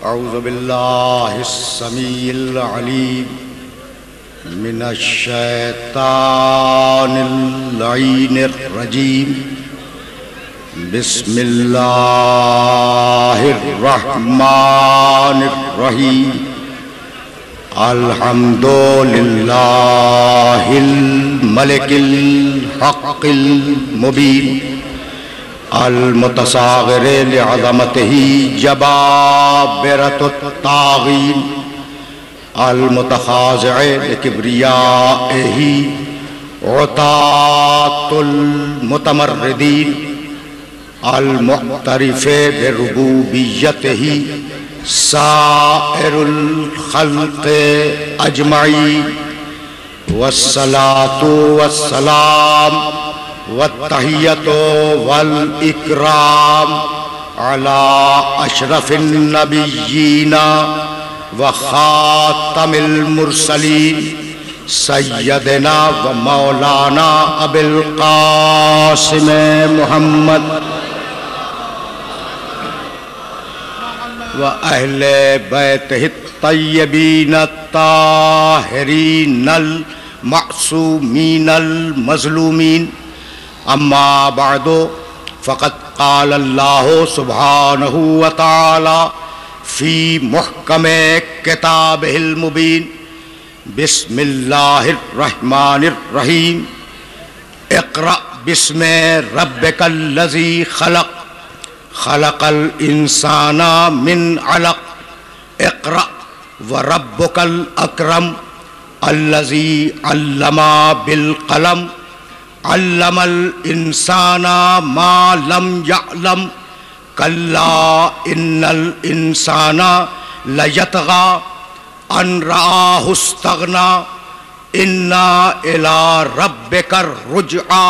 औज़ु बिल्लाहिस समीइल अलीम मिनश शैतानिर लईनिर रजीम। बिस्मिल्लाहिर रहमानिर रहीम। अल्हम्दुलिल्लाहिल मलिकिल हक़्क़िल मुबीन। अल मुतसाग़िर लिअज़मतिही जबाबिरतुत ताग़ीन। अल मुतखाज़िअ लिकिब्रियाइही उतातुल मुतमर्रिदीन। अल मुअ्तरिफ़े बिरुबूबिय्यतिही साइरुल ख़ल्क़ि अजमईन। वस्सलातु वस्सलाम वत्तहिय्यतु वल इकराम अला अशरफिन नबिय्यीना व खातमिल मुरसलीन सय्यदना व मौलाना अबिल क़ासिम मुहम्मद व अहले बैतिही तय्यबीन ताहिरीनल मासूमीनल मज़लूमीन। अम्मा बअदु फ़क़द क़ाल अल्लाहु सुब्हानहु व तआला फ़ी मुहकमे किताबिहिल मुबीन। बिस्मिल्लाहिर रहमानिर रहीम। इक़रा बिस्मि रब्बिकल्लज़ी ख़लक़ ख़लक़ल इंसाना मिन अलक़। इक़रा व रब्बुकल अकरम अल्लज़ी अल्लमा बिल क़लम अल्लमल इंसाना मा लम यअलम कल्ला इन्नल इंसाना लयतग़ा अन रआहु इस्तग़ना इन्ना इला रब्बिकर रुजआ।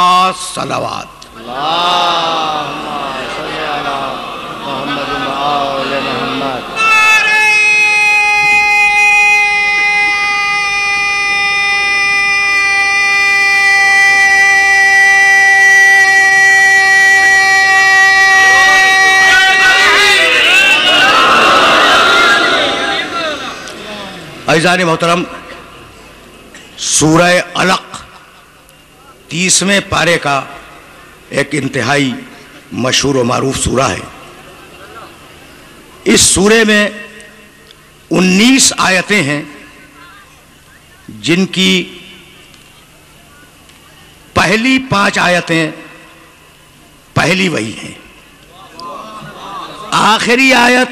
सलावत। अज़ीज़ान मोहतरम, सूरह अलक़ 30वें पारे का एक इंतहाई मशहूर व मारूफ सूरा है। इस सूरे में 19 आयतें हैं जिनकी पहली 5 आयतें पहली वही हैं। आखिरी आयत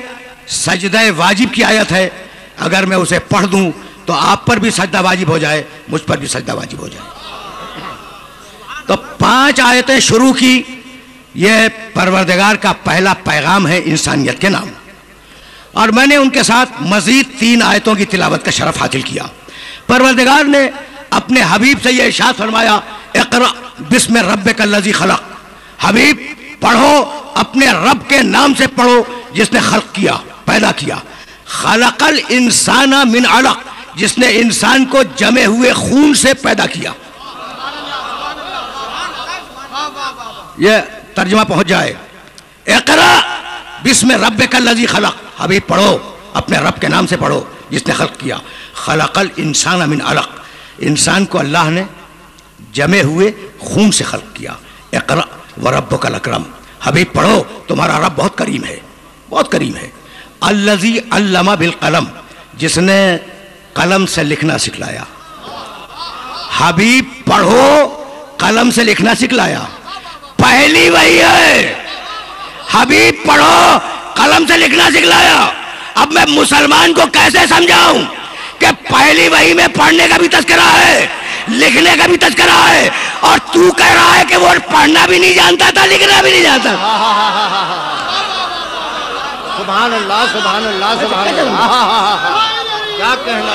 सजदा वाजिब की आयत है। अगर मैं उसे पढ़ दूं तो आप पर भी सजदा वाजिब हो जाए, मुझ पर भी सजदा वाजिब हो जाए। तो 5 आयतें शुरू की। यह परवरदिगार का पहला पैगाम है इंसानियत के नाम। और मैंने उनके साथ मजीद 3 आयतों की तिलावत का शरफ हासिल किया। परवरदिगार ने अपने हबीब से यह इरशाद फरमाया, इक़रा बिस्मि रब्बिकल्लज़ी ख़लक़। हबीब पढ़ो, अपने रब के नाम से पढ़ो जिसने खल्क़ किया, पैदा किया। खलक़ल इंसाना मिन अलक़, जिसने इंसान को जमे हुए खून से पैदा किया। यह तर्जुमा पहुंच जाए। इक़रा बिस्मि रब्बिकल्लज़ी ख़लक़। हबीब पढ़ो, अपने रब के नाम से पढ़ो जिसने खल्क़ किया। खलक़ल इंसाना मिन अलक़, इंसान को अल्लाह ने जमे हुए खून से खल्क़ किया। इक़रा व रब्बुकल अकरम। हबीब पढ़ो, तुम्हारा रब बहुत करीम है, बहुत करीम है। अल्लज़ी अल्लमा बिल क़लम, जिसने कलम से लिखना सिखलाया। हबीब पढ़ो, कलम से लिखना सिखलाया। पहली वही है। हबीब पढ़ो, कलम से लिखना सिखलाया। अब मैं मुसलमान को कैसे समझाऊं कि पहली वही में पढ़ने का भी तज़किरा है, लिखने का भी तज़किरा है, और तू कह रहा है कि वो पढ़ना भी नहीं जानता था, लिखना भी नहीं जानता। सुभान अल्लाह, सुभान अल्लाह, सुभान अल्लाह। क्या कहना,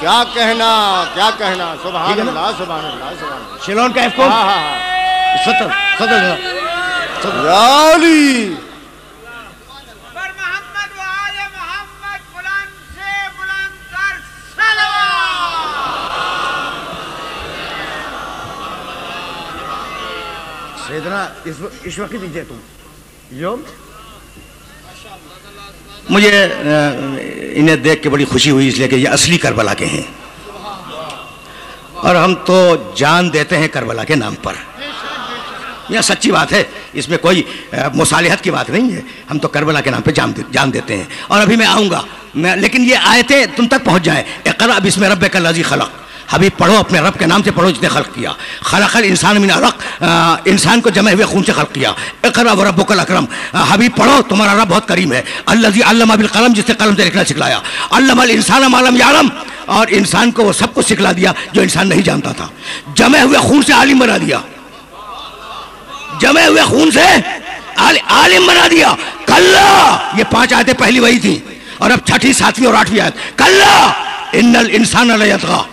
क्या कहना, क्या कहना, क्या कहना। सुभान अल्लाह, सुभान अल्लाह, सुभान। शिलोन का एफको सतर सतर याली पर मोहम्मद व आले मोहम्मद बुलंद से बुलंद कर सलावत। सैयदना इस वक्त दीजिए तुम यो मुझे इन्हें देख के बड़ी खुशी हुई, इसलिए कि ये असली करबला के हैं और हम तो जान देते हैं करबला के नाम पर। यह सच्ची बात है, इसमें कोई मुसालिहत की बात नहीं है। हम तो करबला के नाम पे जान देते हैं। और अभी मैं आऊँगा, लेकिन ये आयतें तुम तक पहुँच जाए। इक़रा बिस्मि रब्बिकल लज़ी खलक़, हबीब पढ़ो, अपने रब के नाम से पढ़ो जिसने खल्क़ किया। खलक़ल इंसान मिन अलक़, इंसान को जमे हुए खून से खल्क़ किया। इक़रा व रब्बुकल अकरम, हबीब पढ़ो, तुम्हारा रब बहुत करीम है। अल्लज़ी अल्लमा बिल क़लम, जिसने कलम से लिखना सिखलाया। अल्लमल इंसान मा लम यअलम, और इंसान को वो सब कुछ सिखला दिया जो इंसान नहीं जानता था। जमे हुए खून से आलिम बना दिया, जमे हुए खून से आलिम बना दिया। कल्ला, ये 5 आयतें पहली वही थी, और अब 6ठी, 7वीं और 8वीं आयत। कल्ला इन्नल इंसान लयतग़ा,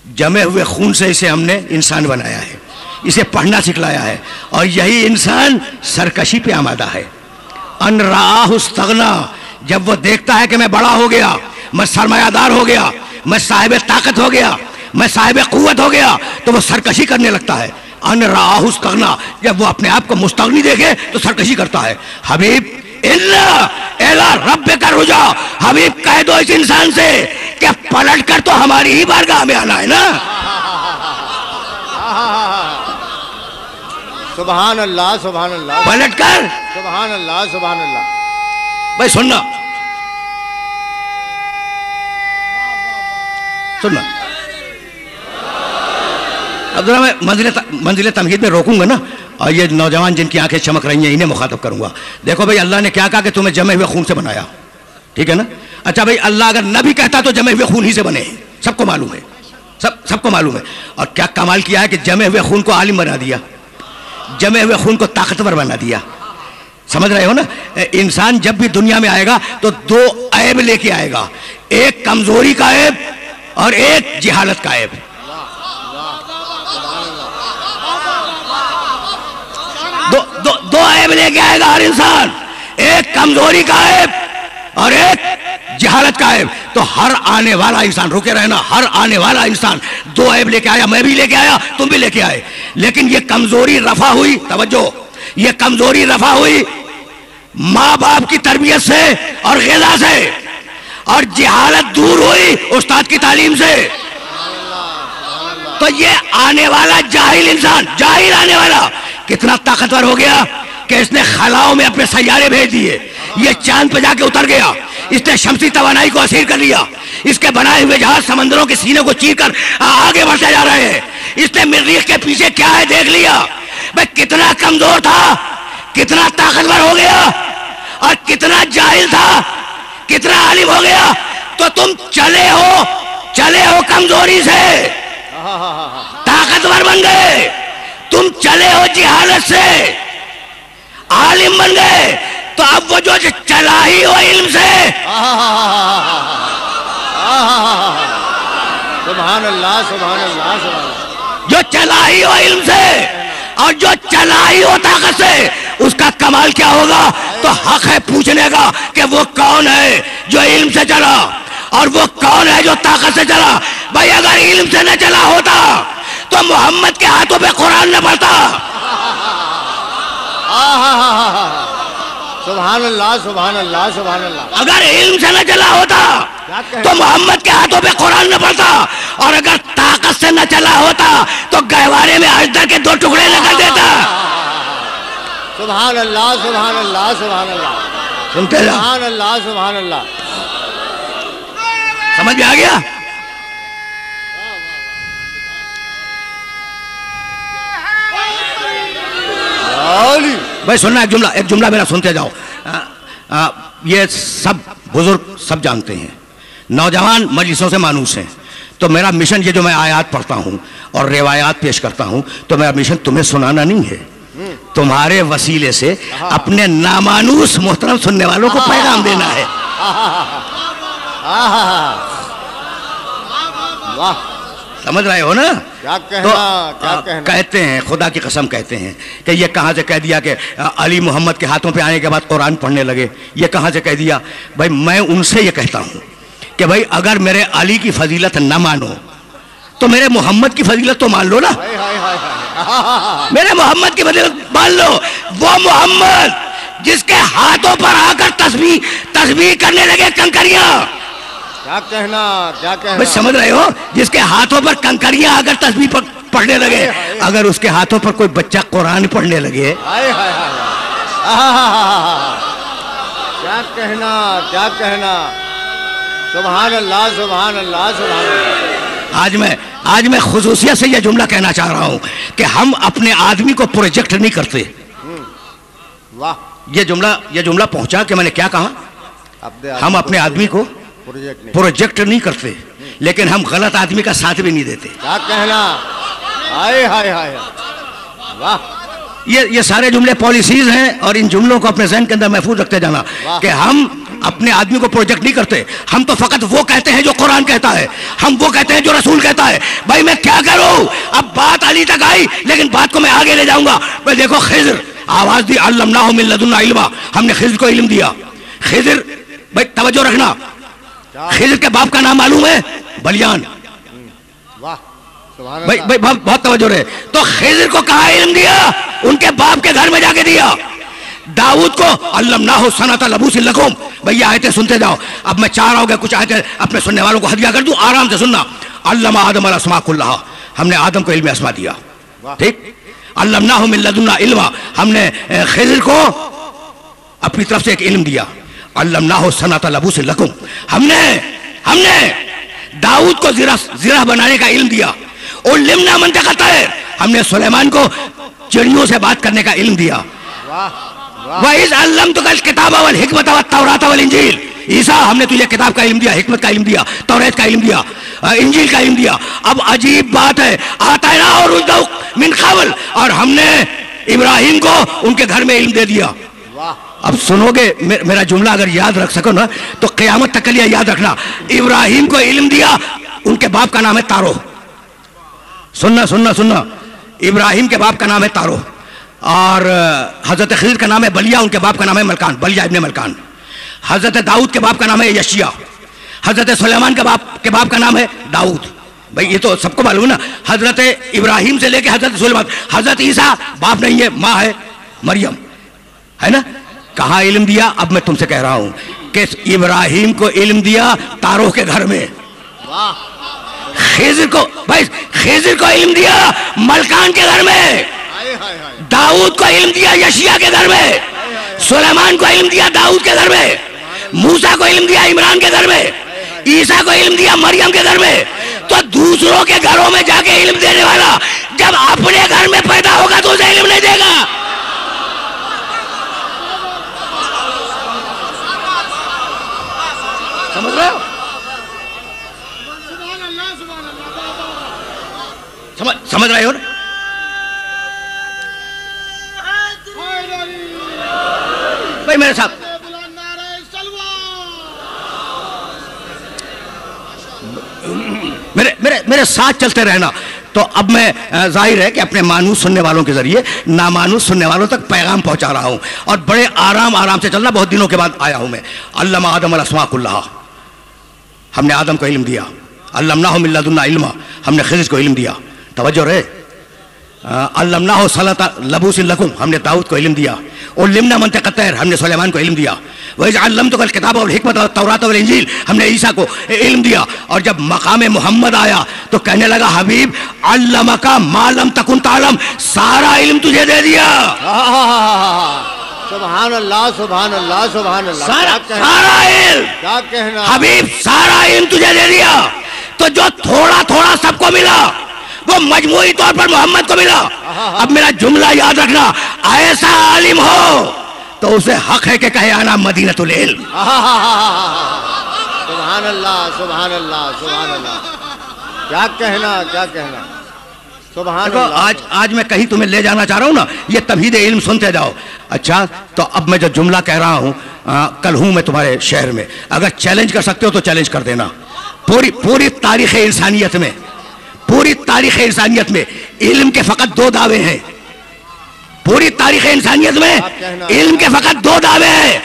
जमे हुए खून से इसे हमने इंसान बनाया है, इसे पढ़ना सिखलाया है, और यही इंसान सरकशी पे आमादा है। अन राहु इस्तग़ना, जब वो देखता है कि मैं बड़ा हो गया, मैं सरमायादार हो गया, मैं साहिब ताकत हो गया, मैं साहिब कुव्वत हो गया, तो वो सरकशी करने लगता है। अन राहु इस्तग़ना, जब वो अपने आप को मुस्तग़नी देखे तो सरकशी करता है। हबीब इल्ला इला रब्बिका रुजा, हबीब कह दो इस इंसान से कि पलट कर तो हमारी ही बारगाह में आना है ना। सुभान अल्लाह, सुभान अल्लाह, पलट कर, सुभान अल्लाह, सुभान अल्लाह। भाई सुनना सुनना, अब जरा मैं मंजिल तमहीद में रोकूंगा ना, और ये नौजवान जिनकी आंखें चमक रही हैं इन्हें मुखातब करूंगा। देखो भाई, अल्लाह ने क्या कहा कि तुम्हें जमे हुए खून से बनाया, ठीक है ना। अच्छा भाई, अल्लाह अगर न भी कहता तो जमे हुए खून ही से बने, सबको मालूम है, सबको मालूम है। और क्या कमाल किया है कि जमे हुए खून को आलिम बना दिया, जमे हुए खून को ताकतवर बना दिया। समझ रहे हो ना। इंसान जब भी दुनिया में आएगा तो 2 ऐब लेके आएगा, एक कमजोरी का ऐब और एक जिहालत का ऐब। दो ऐब लेके आएगा हर इंसान, एक कमजोरी का ऐब और एक जहालत का ऐब। तो हर आने वाला इंसान, रुके रहना, हर आने वाला इंसान 2 ऐब लेके आया, मैं भी लेके आया, तुम भी लेके आए। लेकिन ये कमजोरी रफा हुई, तवज्जो, ये कमजोरी रफा हुई माँ बाप की तरबियत से और ग़िज़ा से, और जहालत दूर हुई उस्ताद की तालीम से। तो ये आने वाला जाहिल इंसान, जाहिल आने वाला कितना ताकतवर हो गया कि इसने खलाओं में अपने सैयारे भेज दिए, ये चांद पे जाके उतर गया, इसने शमसी तवानाई को असीर कर लिया, इसके बनाए हुए जहाज समंदरों के सीने को चीर कर आगे बढ़ते जा रहे हैं। इसने मरीख के पीछे क्या है देख लिया। भाई कितना कमजोर था, कितना ताकतवर हो गया, और कितना जाहिल था, कितना आलिम हो गया। तो तुम चले हो कमजोरी से, ताकतवर बन गए। तुम चले हो जिहालत से, आलिम बन गए। तो अब वो जो चला ही हो इल्म से, सुभान अल्लाह, सुभान अल्लाह, सुभान अल्लाह, जो चला ही हो इल्म से और जो चला ही हो ताकत से, उसका कमाल क्या होगा। तो हक है पूछने का कि वो कौन है जो इल्म से चला और वो कौन है जो ताकत से चला। भाई अगर इल्म से न चला होता तो मोहम्मद के हाथों पे कुरान न पढ़ता। सुभान अल्लाह, सुभान अल्लाह, सुभान अल्लाह। अगर इल्म से न चला होता तो मोहम्मद के हाथों पे कुरान न पढ़ता, और अगर ताकत से न चला होता तो गहवारे में अजदर के 2 टुकड़े न कर देता। सुभान अल्लाह, सुभान अल्लाह, सुभान अल्लाह, सुनते जाओ, सुभान अल्लाह, सुभान अल्लाह। समझ में आ गया। भाई सुनना, एक जुमला मेरा सुनते जाओ। ये सब बुजुर्ग सब जानते हैं, नौजवान मजलिसों से मानूस हैं। तो मेरा मिशन ये जो मैं आयात पढ़ता हूँ और रिवायात पेश करता हूँ, तो मेरा मिशन तुम्हें सुनाना नहीं है, तुम्हारे वसीले से अपने नामानूस मोहतरम सुनने वालों को पैगाम देना है। वाह, समझ रहे हो ना। क्या कहना, तो क्या कहना। कहते हैं, खुदा की कसम कहते हैं कि ये कहाँ से कह दिया कि अली मोहम्मद के हाथों पे आने के बाद कुरान पढ़ने लगे। ये कहाँ से कह दिया। भाई मैं उनसे ये कहता हूँ कि भाई अगर मेरे अली की फजीलत न मानो तो मेरे मोहम्मद की फजीलत तो मान लो ना। हाय हाय हाय हाय। मेरे मोहम्मद की फजीलत मान लो। वो मोहम्मद जिसके हाथों पर आकर तस्बीह करने लगे कंकरियां। क्या कहना, क्या कहना, मैं समझ रहे हो, जिसके हाथों पर कंकरियां आकर तस्बीह पढ़ने लगे, अगर उसके हाथों पर कोई बच्चा कुरान पढ़ने लगे, हाय हाय हाय, क्या कहना, क्या कहना, सुभान अल्लाह, सुभान अल्लाह, सुभान अल्लाह। आज मैं खुसूसियत से यह जुमला कहना चाह रहा हूं कि हम अपने आदमी को प्रोजेक्ट नहीं करते। वाह, ये जुमला पहुंचा कि मैंने क्या कहा, हम अपने आदमी को प्रोजेक्ट नहीं करते, लेकिन हम गलत आदमी का साथ भी नहीं देते। क्या कहना, हाय हाय हाय, वाह। ये सारे जुमले पॉलिसीज हैं और इन जुमलों को अपने जहन के अंदर महफूज रखते जाना कि हम अपने आदमी को प्रोजेक्ट नहीं करते। हम तो फकत वो कहते हैं जो कुरान कहता है, हम वो कहते हैं जो रसूल कहता है। भाई मैं क्या करूं, अब बात अली तक आई, लेकिन बात को मैं आगे ले जाऊंगा। मैं देखो खिज़र आवाज दी, अल्लमनाहु मिन लदुन्ना इल्मा, हमने खिज़र को इल्म दिया। खिज़र, भाई तवज्जो रखना, खिज़र के बाप का नाम मालूम है? बलियान। वाह, भाई बहुत तवज्जो रहे। तो खिज़र को कहा इल्म दिया? उनके बाप के घर में जाके दिया। दाऊद को अल्लमनाहु सनता लबूसिन लकुम। भैया आयतें सुनते जाओ, अब मैं चाह रहा हूं कि कुछ आयतें अपने सुनने वालों को हदिया कर दूं, आराम से सुनना। अल्लमा आदम अल अस्मा कुल्लहा, हमने आदम को इल्म अस्मा दिया, ठीक। अल्लमनाहु मिन लदुन्ना इल्मा, हमने खिज़र को अपनी तरफ से एक इल्म दिया। अल्लमनाहु सनता लबूसिन लकुम, हमने दाऊद को ज़िरा बनाने का इल्म दिया। और लिमना मंतक़ा तैर, हमने सुलेमान को चिड़ियों से बात करने का इल्म दिया। वइज़ अल्लमतुकल किताब वल हिकमत वत तौरात वल इंजील, ईसा हमने तुझे किताब का इल्म दिया, हिकमत का इल्म दिया, तौरात का इल्म दिया, इंजील का इल्म दिया। अब अजीब बात है, आतना और मिन क़बल, और हमने इब्राहिम को उनके घर में इल्म दे दिया। अब सुनोगे मेरा जुमला, अगर याद रख सको ना तो क़यामत तक के लिए याद रखना। इब्राहिम को इल्म दिया, उनके बाप का नाम है तारो। सुनना सुनना सुनना, इब्राहिम के बाप का नाम है तारो, और हजरत खिज़र का नाम है बलिया, उनके बाप का नाम है मलकान, बलिया इब्ने मलकान। हजरत दाऊद के बाप का नाम है यशिया, हजरत सुलेमान के बाप का नाम है दाऊद। भाई ये तो सबको मालूम है ना, हजरत इब्राहिम से लेके हजरत सुलेमान। हजरत ईसा बाप नहीं है, माँ है मरियम, है ना। कहाँ इल्म दिया? अब मैं तुमसे कह रहा हूं कि इब्राहिम को इल्म दिया तारों के घर में। खिज़र को, भाई खिज़र को इल्म दिया मलकान के घर में। दाऊद को इल्म दिया यशिया के घर में। सुलेमान को इल्म दिया दाऊद के घर में। मूसा को इल्म दिया इमरान के घर में। ईसा को इल्म दिया मरियम के घर में। तो दूसरों के घरों में जाके इल्म देने वाला जब अपने घर में पैदा होगा तो उसे इल्म नहीं देगा। समझ रहे हो? समझ रहे हो ना? भाई मेरे साथ मेरे साथ चलते रहना। तो अब मैं जाहिर है कि अपने मानूस सुनने वालों के जरिए नामानूस सुनने वालों तक पैगाम पहुंचा रहा हूं, और बड़े आराम से चलना। बहुत दिनों के बाद आया हूं मैं। अल्लमा आदम अल अस्मा कुल्लहा, हमने आदम को इल्म दिया। अल्लमनाहु मिन लदुन्ना इल्मा, हमने खिज़र को इल्म दिया। तवज्जो रहे। अल्लमनाहु सनता लबूसिन लकुम, हमने दाऊद को इल्म दिया। और लिमना मंतक़ा तैर, हमने सुलेमान को इल्म दिया। वइज़ अल्लमतुकल किताब वल हिकमत वत तौरात वल इंजील, हमने ईसा को इल्म दिया। और जब मकाम मोहम्मद आया तो कहने लगा, हबीब अल्लमका मा लम तकुन तालम, सारा इल्म तुझे दे दिया। सुभान अल्लाह, सुभान अल्लाह, सुभान अल्लाह। सारा इल्म, क्या कहना हबीब, सारा इल्म तुझे दे दिया। तो जो थोड़ा थोड़ा सबको मिला वो मजमूई तौर पर मोहम्मद को मिला। अब मेरा जुमला याद रखना, ऐसा आलिम हो तो उसे हक है कि कहे आना मदीनतुल इल्म। सुभान अल्लाह, सुभान अल्लाह, सुभान अल्लाह। क्या कहना, क्या कहना, सुभान अल्लाह। आज मैं कहीं तुम्हें ले जाना चाह रहा हूं ना, ये तमहीद इल्म सुनते जाओ। अच्छा, तो अब मैं जो जुमला कह रहा हूं, कल हूं मैं तुम्हारे शहर में, अगर चैलेंज कर सकते हो तो चैलेंज कर देना। पूरी तारीख इंसानियत में, पूरी तारीख इंसानियत में इल्म के फकत 2 दावे हैं। पूरी तारीख इंसानियत में इल्म के फकत 2 दावे हैं।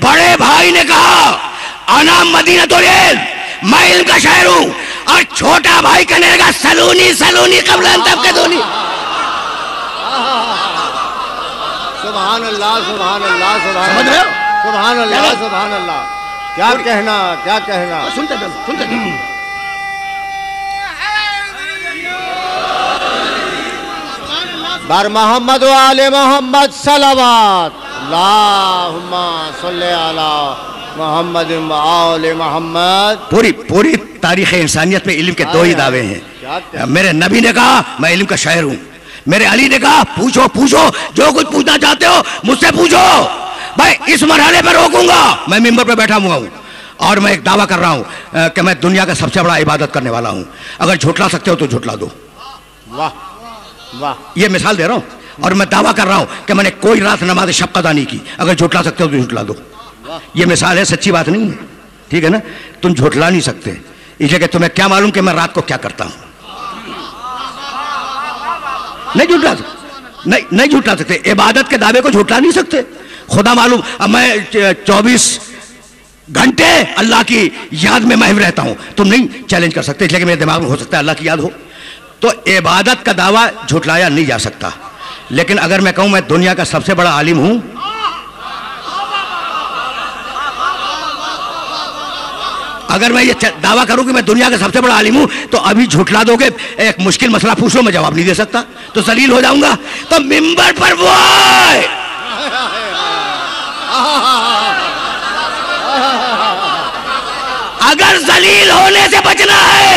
बड़े भाई ने कहा अना मदीनतुल इल्म, मैं इल्म का शहर हूं, और छोटा भाई कहने लगा सलूनी सलूनी क़ब्ल अन तबक़दूनी। सुभान अल्लाह सुभान अल्लाह सुभान समझ रहे हो? सुभान अल्लाह सुभान अल्लाह। क्या कहना, क्या कहना। सुनते चलो, सुनते चलो। बर मोहम्मद व आले मोहम्मद सलावत अल्लाहुम्मा सल्ली अला मोहम्मद व आले मोहम्मद। पूरी तारीख इंसानियत में इल्म के दो ही दावे हैं। मेरे नबी ने कहा मैं इल्म का शायर हूँ, मेरे अली ने कहा पूछो पूछो जो कुछ पूछना चाहते हो मुझसे पूछो। भाई इस मरहले पर रोकूंगा। मैं मिंबर पर बैठा हुआ हूँ और मैं एक दावा कर रहा हूँ कि मैं दुनिया का सबसे बड़ा इबादत करने वाला हूँ। अगर झुठला सकते हो तो झुठला दो। वाह वाह। ये मिसाल दे रहा हूँ और मैं दावा कर रहा हूँ कि मैंने कोई रात नमाज शब कदा नहीं की। अगर झुठला सकते हो तो झुठला दो। ये मिसाल है, सच्ची बात नहीं है, ठीक है ना। तुम झुठला नहीं सकते, इसलिए कि तुम्हें क्या मालूम कि मैं रात को क्या करता हूँ। नहीं झुठला सकते, नहीं झुठला सकते। इबादत के दावे को झुठला नहीं सकते। खुदा मालूम अब मैं 24 घंटे अल्लाह की याद में महव रहता हूं। तुम नहीं चैलेंज कर सकते, इसलिए कि मेरे दिमाग में हो सकता है अल्लाह की याद हो। तो इबादत का दावा झुठलाया नहीं जा सकता। लेकिन अगर मैं कहूं मैं दुनिया का सबसे बड़ा आलिम हूं, अगर मैं ये दावा करूं कि मैं दुनिया का सबसे बड़ा आलिम हूं, तो अभी झुठला दोगे। एक मुश्किल मसला पूछ लो, मैं जवाब नहीं दे सकता तो जलील हो जाऊंगा। तो मिंबर पर वो आए, अगर जलील होने से बचना है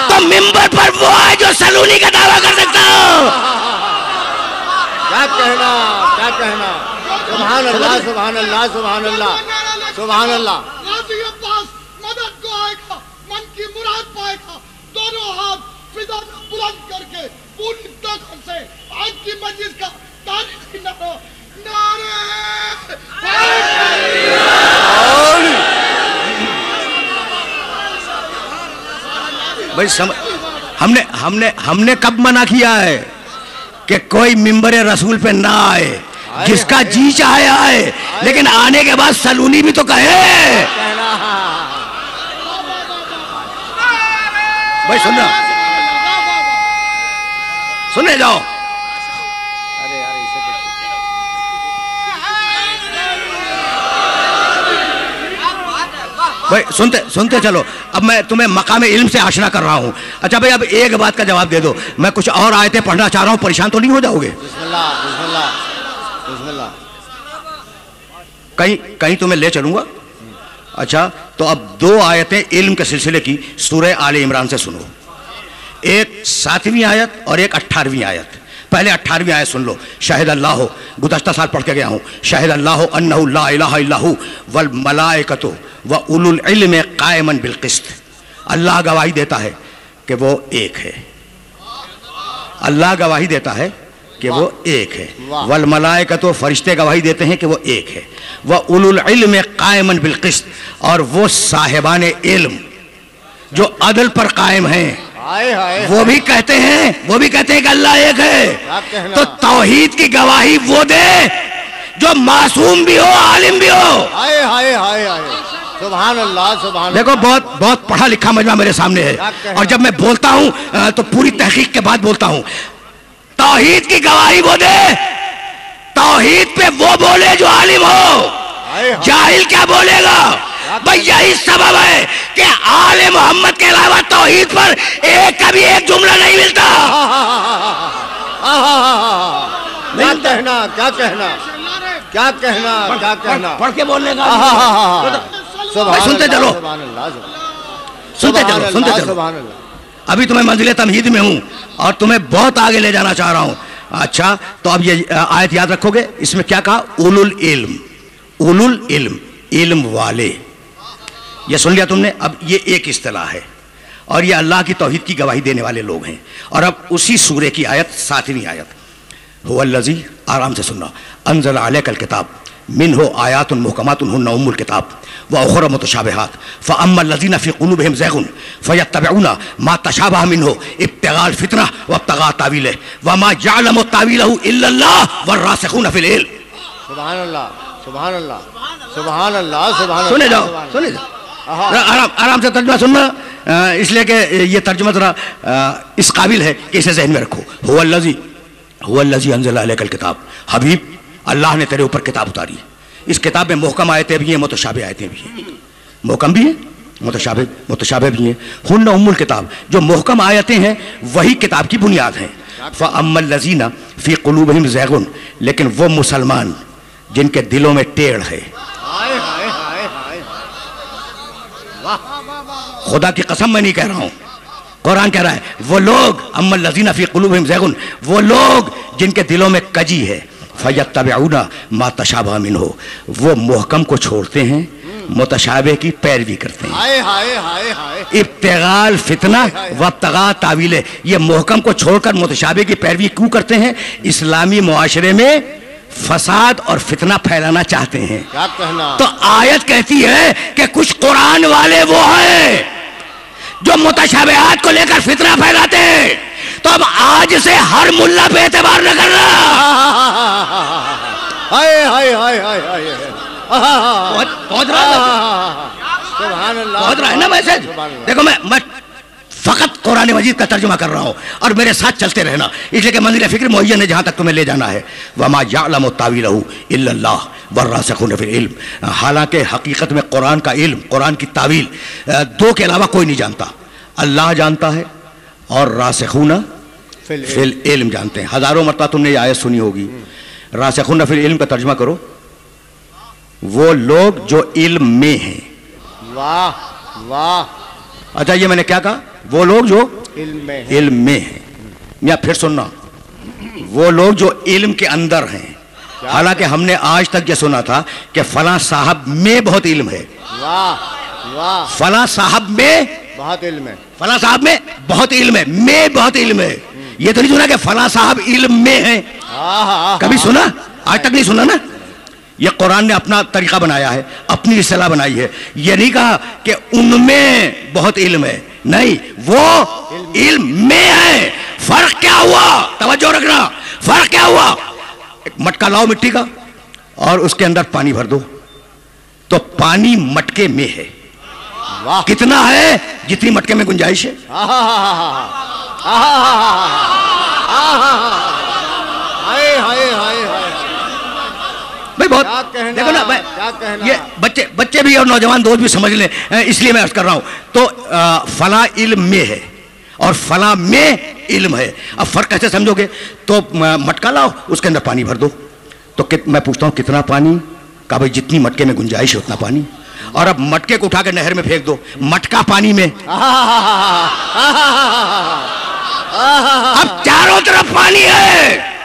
तो मिंबर पर वो है जो सलूनी का दावा कर सकता हो। क्या कहना, क्या कहना। सुभान अल्लाह सुभान अल्लाह सुभान अल्लाह सुभान अल्लाह। मदद को आएगा, मन की मुराद पाएगा। दोनों हाथ फिजा में बुलंद करके पूरी ताकत से आज की मस्जिद का तारीखी नारा भाई हमने कब मना किया है कि कोई मिंबर रसूल पे ना आए। जिसका जी चाहे आए, लेकिन आने के बाद सलूनी भी तो कहे। भाई सुनना, सुनने जाओ। भाई सुनते सुनते चलो। अब मैं तुम्हें मकाम इल्म से आशना कर रहा हूँ। अच्छा भाई अब एक बात का जवाब दे दो। मैं कुछ और आयतें पढ़ना चाह रहा हूँ, परेशान तो नहीं हो जाओगे? बिस्मिल्लाह बिस्मिल्लाह बिस्मिल्लाह। कहीं तुम्हें ले चलूंगा। अच्छा तो अब 2 आयतें इल्म के सिलसिले की सूरह आले इमरान से सुनो। एक 7वीं आयत और एक 18वीं आयत। पहले 18वीं आयत सुन लो। शाहिद अल्लाह, गुज़श्ता साल पढ़ के गया हूँ। शाहिद अल्लाह अन्नहु ला इलाहा इल्लहु वल मलाइकतु व उलुल इल्म कायमन बिल क़िस्त। अल्लाह गवाही देता है कि वो एक है। अल्लाह गवाही देता है कि वो एक है। वल मलाइकतु, फरिश्ते गवाही देते हैं कि वो एक है। व उलुल इल्म कायमन बिल क़िस्त, और वो साहिबान इल्म जो अदल पर कायम हैं वो भी कहते हैं कि अल्लाह एक है। तो तौहीद की गवाही वो दे जो मासूम भी हो, आलिम भी हो। हाय हाय हाय हाय। सुभान अल्लाह सुभान। देखो बहुत पढ़ा लिखा मजमा मेरे सामने है, और जब मैं बोलता हूँ तो पूरी तहकीक के बाद बोलता हूँ। तौहीद की गवाही वो दे, तौहीद पे वो बोले जो आलिम हो। जाहिल क्या बोलेगा? भाई यही सबब है कि आले मोहम्मद के अलावा तौहीद पर कभी एक जुमला नहीं मिलता। क्या कहना, क्या कहना, क्या कहना, क्या कहना। पढ़ के बोलने का। सुनते चलो, सुनते चलो। अभी तुम्हें मंजिल तमहीद में हूं और तुम्हें बहुत आगे ले जाना चाह रहा हूं। अच्छा तो अब ये आयत याद रखोगे। इसमें क्या कहा? उलुल इल्म, उलुल इल्म, इल्म वाले। ये सुन लिया तुमने। अब ये एक इस्तिलाह है और ये अल्लाह की तौहीद की गवाही देने वाले लोग हैं। और अब उसी सूरे की आयत 7वीं आयत। हुवल्लज़ी, आराम से सुनना, अंज़ल अलैकल किताब मिन्हु आयातुन मुहकमातुन हुन्ना उम्मुल किताब व उखरा मुतशाबिहात फ़अम्मा लज़ीना फ़ी क़ुलूबिहिम ज़ैग़ुन फ़यत्तबिऊना मा तशाबह मिन्हु इब्तिगाअल फ़ितना व इब्तिगाअ तावीलिहि व मा यअलमु तावीलहु इल्लल्लाह वर्रासिख़ूना फ़िल इल्म। सुभान अल्लाह सुभान अल्लाह सुभान अल्लाह सुभान। सुने जाओ, सुने जाओ। आराम से तर्जुमा सुनना, इसलिए कि ये तर्जुमा जरा इस काबिल है कि इसे ज़हन में रखो। हुवल्लज़ी अंज़ला अलैकल किताब। हबीब अल्लाह ने तेरे ऊपर किताब उतारी। इस किताब में मुहकम आयतें भी हैं, मुतशाबिह आयतें भी हैं। मुहकम भी है, मुतशाबिह भी हैं। हुन्ना उम्मुल किताब, जो मुहकम आयतें हैं वही किताब की बुनियाद हैं। फ़अम्मल लज़ीना फ़ी क़ुलूबिहिम ज़ैग़ुन, लेकिन वो मुसलमान जिनके दिलों में टेढ़ है, खुदा की कसम मैं नहीं कह रहा हूं, कुरान कह रहा है, वो लोग अम्मल लज़ीना फ़ी क़ुलूबिहिम ज़ैग़ुन, वो लोग जिनके दिलों में कजी है, फ़यत्तबिऊना मा तशाबह मिन्हु, वो मुहकम को छोड़ते हैं, मुतशाबिह की पैरवी करते हैं। इब्तिगाल फितना वब्तिगा तावीले, ये मुहकम को छोड़कर मुतशाबिह की पैरवी क्यों करते हैं? इस्लामी मुआशरे में फसाद और फितना फैलाना चाहते हैं। क्या कहना? तो आयत कहती है कि कुछ कुरान वाले वो हैं जो मुतशाबिहात को लेकर फितना फैलाते हैं। तो अब आज से हर मुल्ला पे एतबार न करना। हाय हाय हाय हाय हाय, पहुंच रहा है ना मैसेज? देखो मैं फकत कुरान मजीद का तर्जुमा कर रहा हूं और मेरे साथ चलते रहना, इसलिए कि मंजिल फिक्र मुअय्यन है जहां तक तुम्हें ले जाना है। वमा यअलमु तावीलहु इल्लल्लाह वर्रासिखून फिल इल्म, हालांकि हकीकत में कुरान का इल्म, कुरान की तावील दो के अलावा कोई नहीं जानता। अल्लाह जानता है और रासिखून फिल इल्म जानते हैं। हजारों मरतबा तुमने ये आयत सुनी होगी। रासिखून फिल इल्म का तर्जुमा करो, वो लोग जो इल्म में हैं। वाह वाह। अच्छा, ये मैंने क्या कहा? वो लोग जो इल्म में हैं, या फिर सुनना, वो लोग जो इल्म के अंदर हैं। हालांकि हमने आज तक ये सुना था कि फलां साहब में बहुत इल्म है। वाह वाह। फलां साहब में बहुत इल्म है, फलां साहब में बहुत इल्म है, में बहुत इल्म है। ये तो नहीं सुना कि फलां साहब इल्म में है। कभी सुना? आज तक नहीं सुना ना। ये कुरान ने अपना तरीका बनाया है, अपनी इस्तिलाह बनाई है। ये नहीं कहा कि उनमें बहुत इल्म है, नहीं, वो इल्म में है। फर्क क्या हुआ? तवज्जो रखना, फर्क क्या हुआ? एक मटका लाओ मिट्टी का और उसके अंदर पानी भर दो, तो पानी मटके में है। वाह। कितना है? जितनी मटके में गुंजाइश है। भाई बहुत देखो ना, ये बच्चे भी और नौजवान दोस्त भी समझ लें, इसलिए मैं अर्ज कर रहा हूं। तो फला इल्म में है और फला में इल्म है। अब फर्क कैसे समझोगे? तो मटका लाओ, उसके अंदर पानी भर दो, तो मैं पूछता हूं कितना पानी? का भाई जितनी मटके में गुंजाइश है उतना पानी। और अब मटके को उठा कर नहर में फेंक दो, मटका पानी में, अब चारों तरफ पानी है।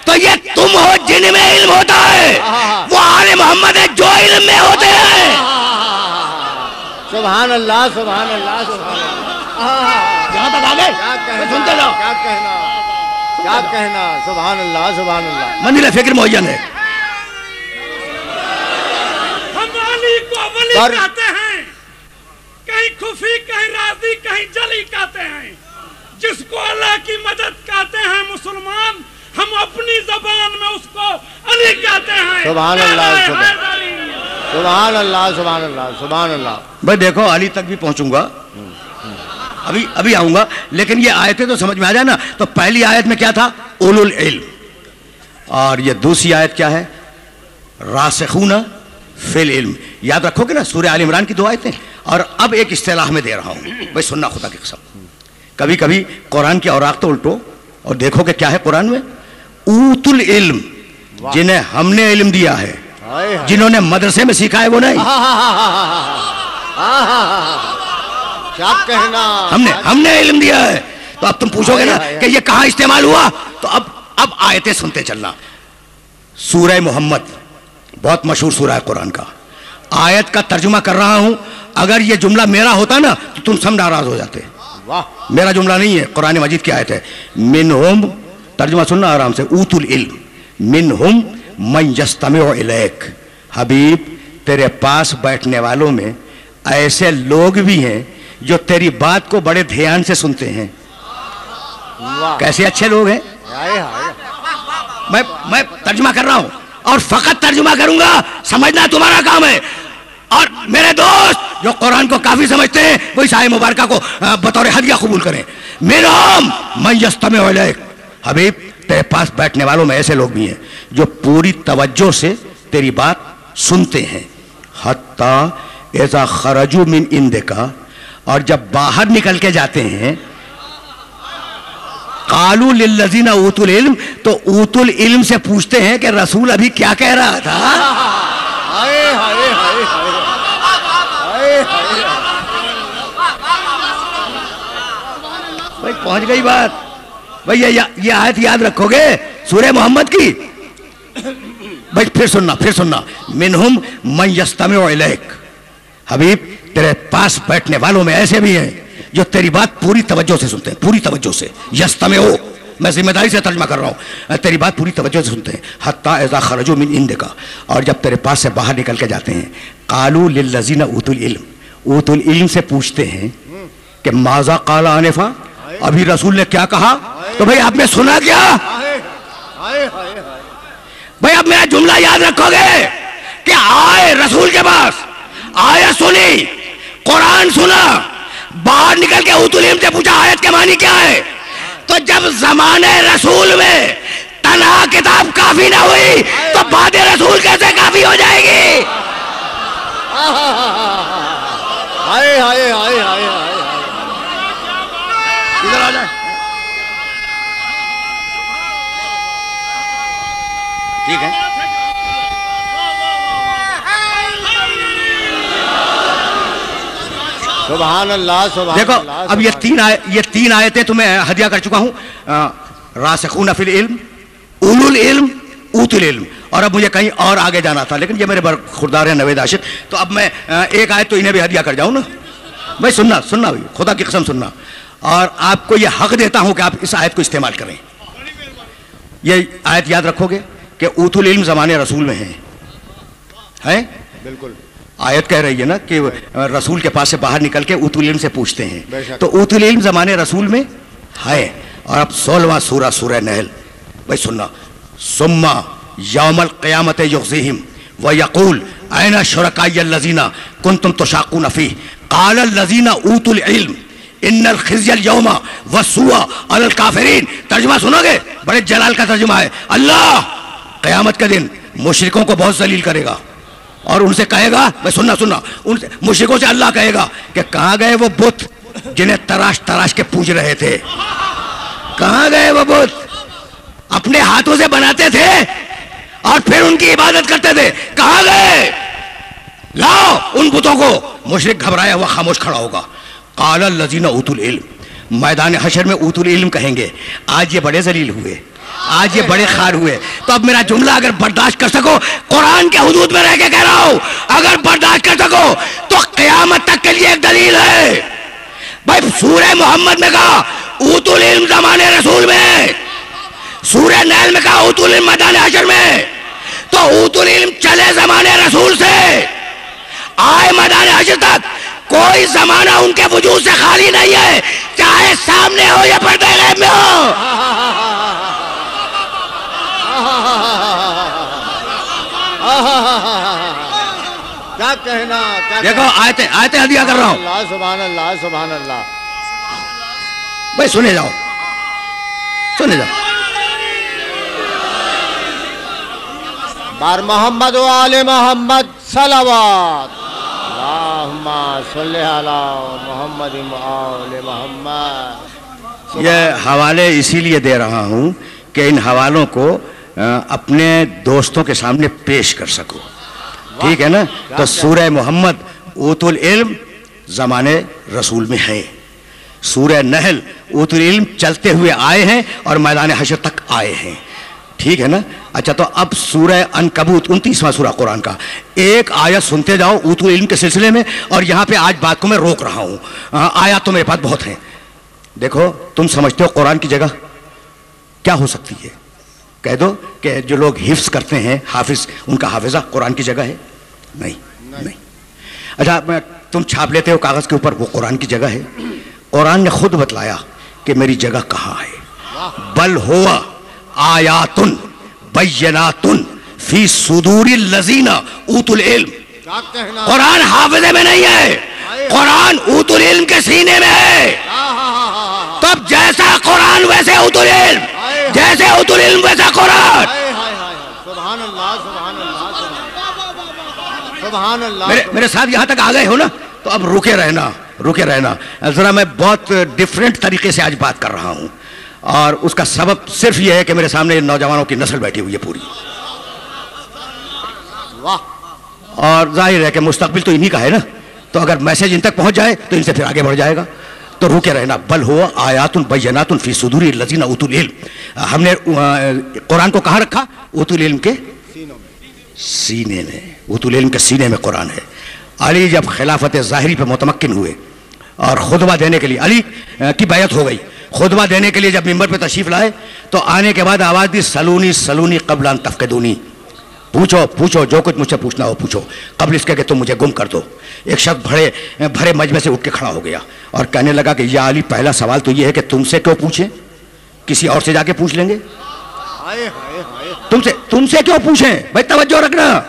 तो ये तुम हो जिनमें इल्म होता है, वो आले मोहम्मद है जो इल्म में होते हैं। सुभान अल्लाह, सुभान अल्लाह, सुभान अल्लाह। यहां तक आ गए? सुनते जाओ। क्या कहना, क्या कहना? सुभान अल्लाह, सुभान अल्लाह। मंजिल फिक्र मुअय्यन है। हम अली को वली कहते हैं, कहीं खुफी, कहीं राजी, कहीं जली कहते हैं। जिसको अल्लाह की मदद कहते हैं मुसलमान, हम अपनी जबान में उसको अली कहते हैं। सुभान अल्लाह, सुभान अल्लाह, सुभान अल्लाह, सुभान अल्लाह। भाई देखो, अली तक भी पहुंचूंगा, अभी आऊंगा, लेकिन ये आयतें तो समझ में आ जाए ना। तो पहली आयत में क्या था? उलुल इल्म, और ये दूसरी आयत क्या है? रासिखूना फिल इल्म। याद रखोगे ना, सूरह आल इमरान की दो आयतें। और अब एक इस्तिलाह में दे रहा हूं, भाई सुनना खुदा की कसम। कभी कभी कुरान की औराक तो उल्टो और देखो कि क्या है कुरान में। ऊतुल इल्म, जिन्हें हमने इल्म दिया है, जिन्होंने मदरसे में सीखा है वो नहीं। क्या कहना? हमने इल्म दिया है। तो अब तुम पूछोगे ना कि ये कहां इस्तेमाल हुआ, तो अब आयतें सुनते चलना। सूरह मोहम्मद बहुत मशहूर सूरह है कुरान का, आयत का तर्जुमा कर रहा हूं। अगर ये जुमला मेरा होता ना तो तुम सब नाराज हो जाते। वाह। मेरा जुमला नहीं है, कुरान मजीद की आयत है। मिनहुम, तर्जुमा सुनना आराम से, ऊतुल इल्म मिनहुम मन यस्तमिउ इलैक। हबीब, तेरे पास बैठने वालों में ऐसे लोग भी हैं जो तेरी बात को बड़े ध्यान से सुनते हैं। कैसे अच्छे लोग हैं। मैं तर्जुमा कर रहा हूं और फकत तर्जुमा करूंगा, समझना तुम्हारा काम है। और मेरे दोस्त जो कुरान को काफी समझते हैं वो इस आयत मुबारका को बतौर हदिया कबूल करें। मिनहुम मन यस्तमिउ इलैक। हबीब, तेरे पास बैठने वालों में ऐसे लोग भी हैं जो पूरी तवज्जो से तेरी बात सुनते हैं। हत्ता ऐसा खरजू मिन इंदिका, और जब बाहर निकल के जाते हैं कालू लिल्लज़ीना ऊतुल इल्म, तो ऊतुल इल्म से पूछते हैं कि रसूल अभी क्या कह रहा था। हाय हाय हाय हाय हाय। भाई पहुंच गई बात। भाई ये आयत याद रखोगे सूरह मोहम्मद की। भाई फिर सुनना मिनहुम मन यस्तमिउ इलैक, हबीब तेरे पास बैठने वालों में ऐसे भी हैं जो तेरी बात पूरी तवज्जो से सुनते हैं, पूरी तवज्जो से। यस्तमिउ, मैं जिम्मेदारी से तर्जुमा कर रहा हूं, तेरी बात पूरी तवज्जो से सुनते हैं। हत्ता इज़ा खरजू मिन इंदिका, और जब तेरे पास से बाहर निकल के जाते हैं कालू लिल्लज़ीना ऊतुल इल्म, ऊतुल इल्म से पूछते हैं कि माज़ा क़ाला आनिफ़ा, अभी रसूल ने क्या कहा। तो भाई आपने सुना क्या? भाई अब मेरा जुमला याद रखोगे कि आए रसूल के पास, आया सुनी, कुरान सुना, बाहर निकल के ऊतुल इल्म से पूछा आयत के मानी क्या है। तो जब जमाने रसूल में तन्हा किताब काफी ना हुई तो बाद रसूल कैसे काफी हो जाएगी। हाय हाय हाय हाय हाय। इधर आ जाए। ठीक है, सुभान अल्लाह सुभान देखो अल्लाह। अब ये तीन आयतें तुम्हें हदिया कर चुका हूं। रासिखून फिल इल्म, उलुल इल्म, ऊतुल इल्म, और अब मुझे कहीं और आगे जाना था, लेकिन ये मेरे खुरदार हैं नवेद आशिक, तो अब मैं एक आयत तो इन्हें भी हदिया कर जाऊं ना। भाई सुनना भाई, खुदा की कसम सुनना, और आपको ये हक देता हूं कि आप इस आयत को इस्तेमाल करें। ये आयत याद रखोगे कि ऊतुल इल्म ज़माने रसूल में है? बिल्कुल। आयत कह रही है ना कि रसूल के पास से बाहर निकल के ऊतुल इल्म से पूछते हैं, तो ऊतुल इल्म ज़माने रसूल में है। और अब 16वां सूरा सूरह नहल, भाई सुनना। सुम्मा यौमल क़यामत युख़ज़िहिम व यक़ूल ऐना शुरकायल्लज़ीना कुन्तुम तुशाक़ून फ़ीह क़ालल्लज़ीना ऊतुल इल्म इन्नल ख़िज़्यल यौमा वस्सूअ अलल काफ़िरीन। तर्जुमा सुनोगे, बड़े जलाल का तर्जुमा है। अल्लाह क़यामत के दिन मुशरिकों को बहुत जलील करेगा और उनसे कहेगा, मैं सुनना, उन मुशरिकों से अल्लाह कहेगा कि कहाँ गए वो बुत जिन्हें तराश तराश के पूज रहे थे। कहाँ गए वो बुत, अपने हाथों से बनाते थे और फिर उनकी इबादत करते थे, कहाँ गए? लाओ उन बुतों को। मुशरिक घबराया हुआ खामोश खड़ा होगा। क़ाला लज़ीना ऊतुल इल्म, मैदान हशर में ऊतुल इल्म कहेंगे, आज ये बड़े जलील हुए, आज ये बड़े खार हुए। तो अब मेरा जुमला अगर बर्दाश्त कर सको, कुरान के हुदूद में रह के कह रहा हूं, अगर बर्दाश्त कर सको तो क़यामत तक के लिए एक दलील है। भाई सूरह मोहम्मद में कहा ऊतुल इल्म ज़माने रसूल में, सूरह नहल में कहा ऊतुल इल्म मैदान हशर में, तो ऊतुल इल्म चले ज़माने रसूल से आए मैदान हशर तक। कोई जमाना उनके वजूद से खाली नहीं है, चाहे सामने हो या पर्दे गैब में हो। क्या कहना, क्या देखो आयतें हदिया कर रहा हूं। अल्लाह सुभान अल्लाह सुभान अल्लाह। भाई सुने जाओ। बार मोहम्मद व आले मोहम्मद सलावत अल्लाहुम्मा सल्ली अला मोहम्मद व आले मोहम्मद। ये हवाले इसीलिए दे रहा हूं कि इन हवालों को अपने दोस्तों के सामने पेश कर सको, ठीक है ना। तो सूरह मोहम्मद ऊतुल इल्म ज़माने रसूल में है, सूरह नहल ऊतुल इल्म चलते हुए आए हैं और मैदान हशर तक आए हैं, ठीक है ना। अच्छा, तो अब सूरह अनकबूत 29वां सूरा कुरान का एक आयत सुनते जाओ ऊतुल इल्म के सिलसिले में, और यहाँ पे आज बात को मैं रोक रहा हूँ। आयत तो मेरे पास बहुत हैं। देखो, तुम समझते हो कुरान की जगह क्या हो सकती है? कह दो कि जो लोग हिफ्स करते हैं, हाफिज, उनका हाफिजा कुरान की जगह है? नहीं। अच्छा, तुम छाप लेते हो कागज के ऊपर, वो कुरान की जगह है? कुरान ने खुद बतलाया कि मेरी जगह कहाँ है। बल हुआ आयातुन बय्यनातुन फी सुदूरिल लज़ीना ऊतुल इल्म। कुरान हाफिजे में नहीं है, कुरान ऊतुल इल्म के सीने में है। तब जैसा कुरान वैसे ऊतुल इल्म, जैसे उतुल इल्म वैसा कुरान। सुभान अल्लाह, सुभान अल्लाह, सुभान अल्लाह। मेरे साथ यहां तक आ गए हो ना, तो अब रुके रहना, रुके रहना जरा। मैं बहुत डिफरेंट तरीके से आज बात कर रहा हूं, और उसका सबब सिर्फ यह है कि मेरे सामने नौजवानों की नस्ल बैठी हुई है पूरी, और जाहिर है कि मुस्तकबिल तो इन्हीं का है ना, तो अगर मैसेज इन तक पहुंच जाए तो इनसे फिर आगे बढ़ जाएगा। तो रुके रहना। बल हुआ आयातुन बय्यनातुन फी सुदूरि लज़ीना उतुल इल्म। हमने कुरान को कहाँ रखा? उतुल इल्म के सीने में। उतुल इल्म के सीने में कुरान है। अली जब खिलाफत ज़ाहिरी पे मुतमक्किन हुए और खुतबा देने के लिए, अली की बैयत हो गई, खुतबा देने के लिए जब मिंबर पे तशरीफ लाए तो आने के बाद आवाज़ दी, सलूनी सलूनी क़ब्ल अन तफ़क़िदूनी, पूछो पूछो जो कुछ मुझसे पूछना हो पूछो, कबल इसके कि तुम मुझे गुम कर दो। एक शख्स भरे मजमे से उठ के खड़ा हो गया और कहने लगा कि या अली, पहला सवाल तो यह है कि तुमसे क्यों पूछें, किसी और से जाके पूछ लेंगे। तुमसे क्यों पूछें भाई, तवज्जो रखना।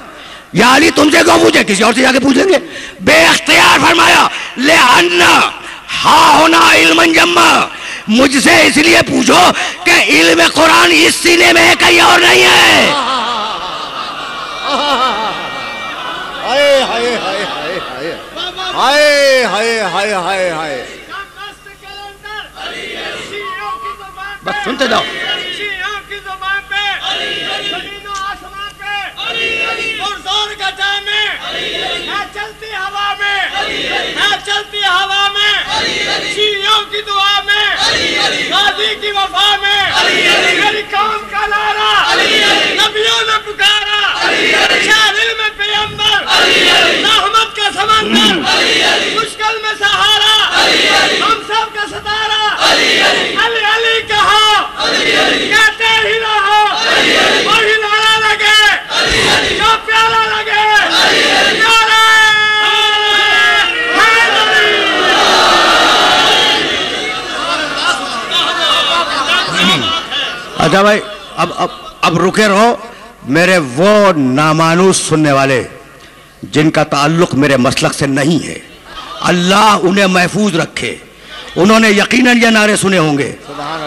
या अली, तुमसे क्यों पूछें, किसी और से जाके पूछ लेंगे। बेख्तियार फरमाया, ले अन्ना हा होना इल्मन जम्मा, मुझसे इसलिए पूछो कि इल्म कुरान इस सीने में है, कहीं और नहीं है। हाय हाय हाय हाय हाय हाय हाय हाय हाय हाय। बस सुनते जाओ। चलती हवा में, चलती हवा में, शीयों की दुआ में, गाजी की वफा में, मेरी कौम का नारा नबियों ने पुकारा, शाहिल में पैगंबर, रहमत का समंदर, मुश्किल में सहारा, हम सब का सतारा, अली अली कहो, कहते ही रहो, वही नारा लगे जो प्यारा लगे। अच्छा भाई, अब रुके रहो। मेरे वो नामानूस सुनने वाले जिनका ताल्लुक मेरे मसलक से नहीं है, अल्लाह उन्हें महफूज रखे। उन्होंने यकीनन ये नारे सुने होंगे,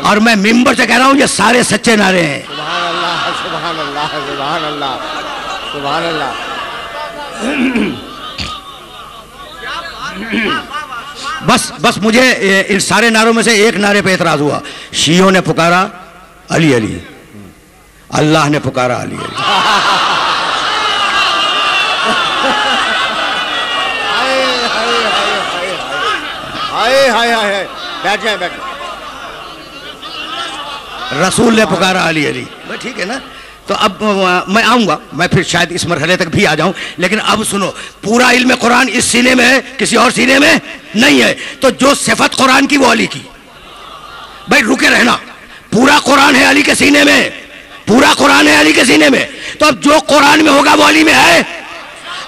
और मैं मिंबर से कह रहा हूं ये सारे सच्चे नारे हैं। सुभान अल्लाह, सुभान अल्लाह, सुभान अल्लाह, सुभान अल्लाह। बस मुझे इन सारे नारों में से एक नारे पे एतराज हुआ। शियों ने पुकारा अली अली, अल्लाह ने पुकारा अली अली। हाय हाय हाय, बैठ जाए बैठ। रसूल ने पुकारा अली अली। ठीक है ना। तो अब मैं आऊंगा, मैं फिर शायद इस मरहले तक भी आ जाऊं, लेकिन अब सुनो, पूरा इल्म कुरान इस सीने में है, किसी और सीने में नहीं है। तो जो सिफत कुरान की वो अली की। भाई रुके रहना, पूरा कुरान है अली के सीने में, पूरा कुरान है अली के सीने में। तो अब जो कुरान में होगा वो अली में है।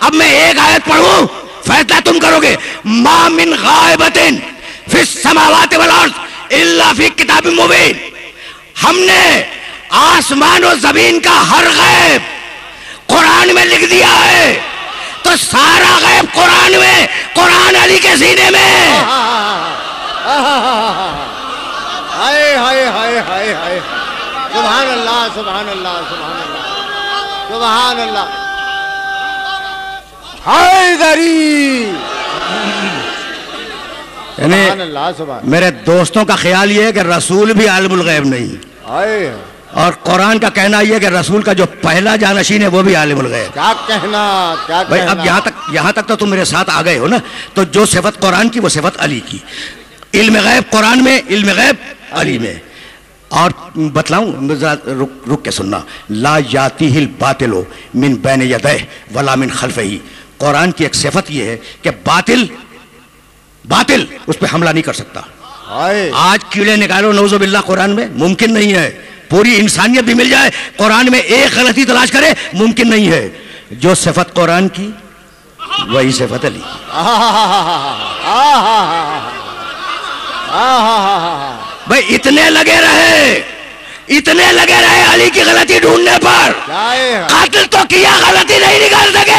अब मैं एक आयत पढ़ूं, फैसला तुम करोगे। मा मिन गायबतिन फिस समावाति वल अर्द इल्ला फी किताबिन मुबीन। हमने आसमान और जमीन का हर गैब कुरान में लिख दिया है। तो सारा गैब कुरान में, कुरान अली के सीने में। हाय हाय हाय हाय हाय, सुभान अल्लाह, सुभान अल्लाह, सुभान अल्लाह, सुभान अल्लाह। हैदरी, सुभान अल्लाह, सुभान। मेरे दोस्तों का ख्याल ये है कि रसूल भी आलिमुल गैब नहीं, और कुरान का कहना यह है कि रसूल का जो पहला जानशीन है वो भी आलिमुल गैब। क्या कहना, क्या भाई कहना? अब यहाँ तक तो तुम मेरे साथ आ गए हो ना। तो जो सिफत कुरान की वो सिफत अली की। इल्म गैब कुरान में, इल्म गैब अली में। और बतलाऊं, रुक के सुनना। ला यातिहिल बातिलो मिन बैन यदैह वला मिन खल्फही। कुरान की एक सिफत यह है कि बातिल उस पर हमला नहीं कर सकता। आज कीड़े निकालो नौज़ु बिल्लाह कुरान में, मुमकिन नहीं है। पूरी इंसानियत भी मिल जाए, कुरान में एक गलती तलाश करे, मुमकिन नहीं है। जो सिफत कुरान की वही सिफत अली। भाई इतने लगे रहे अली की गलती ढूंढने पर, कातिल तो किया, गलती नहीं निकाल सके।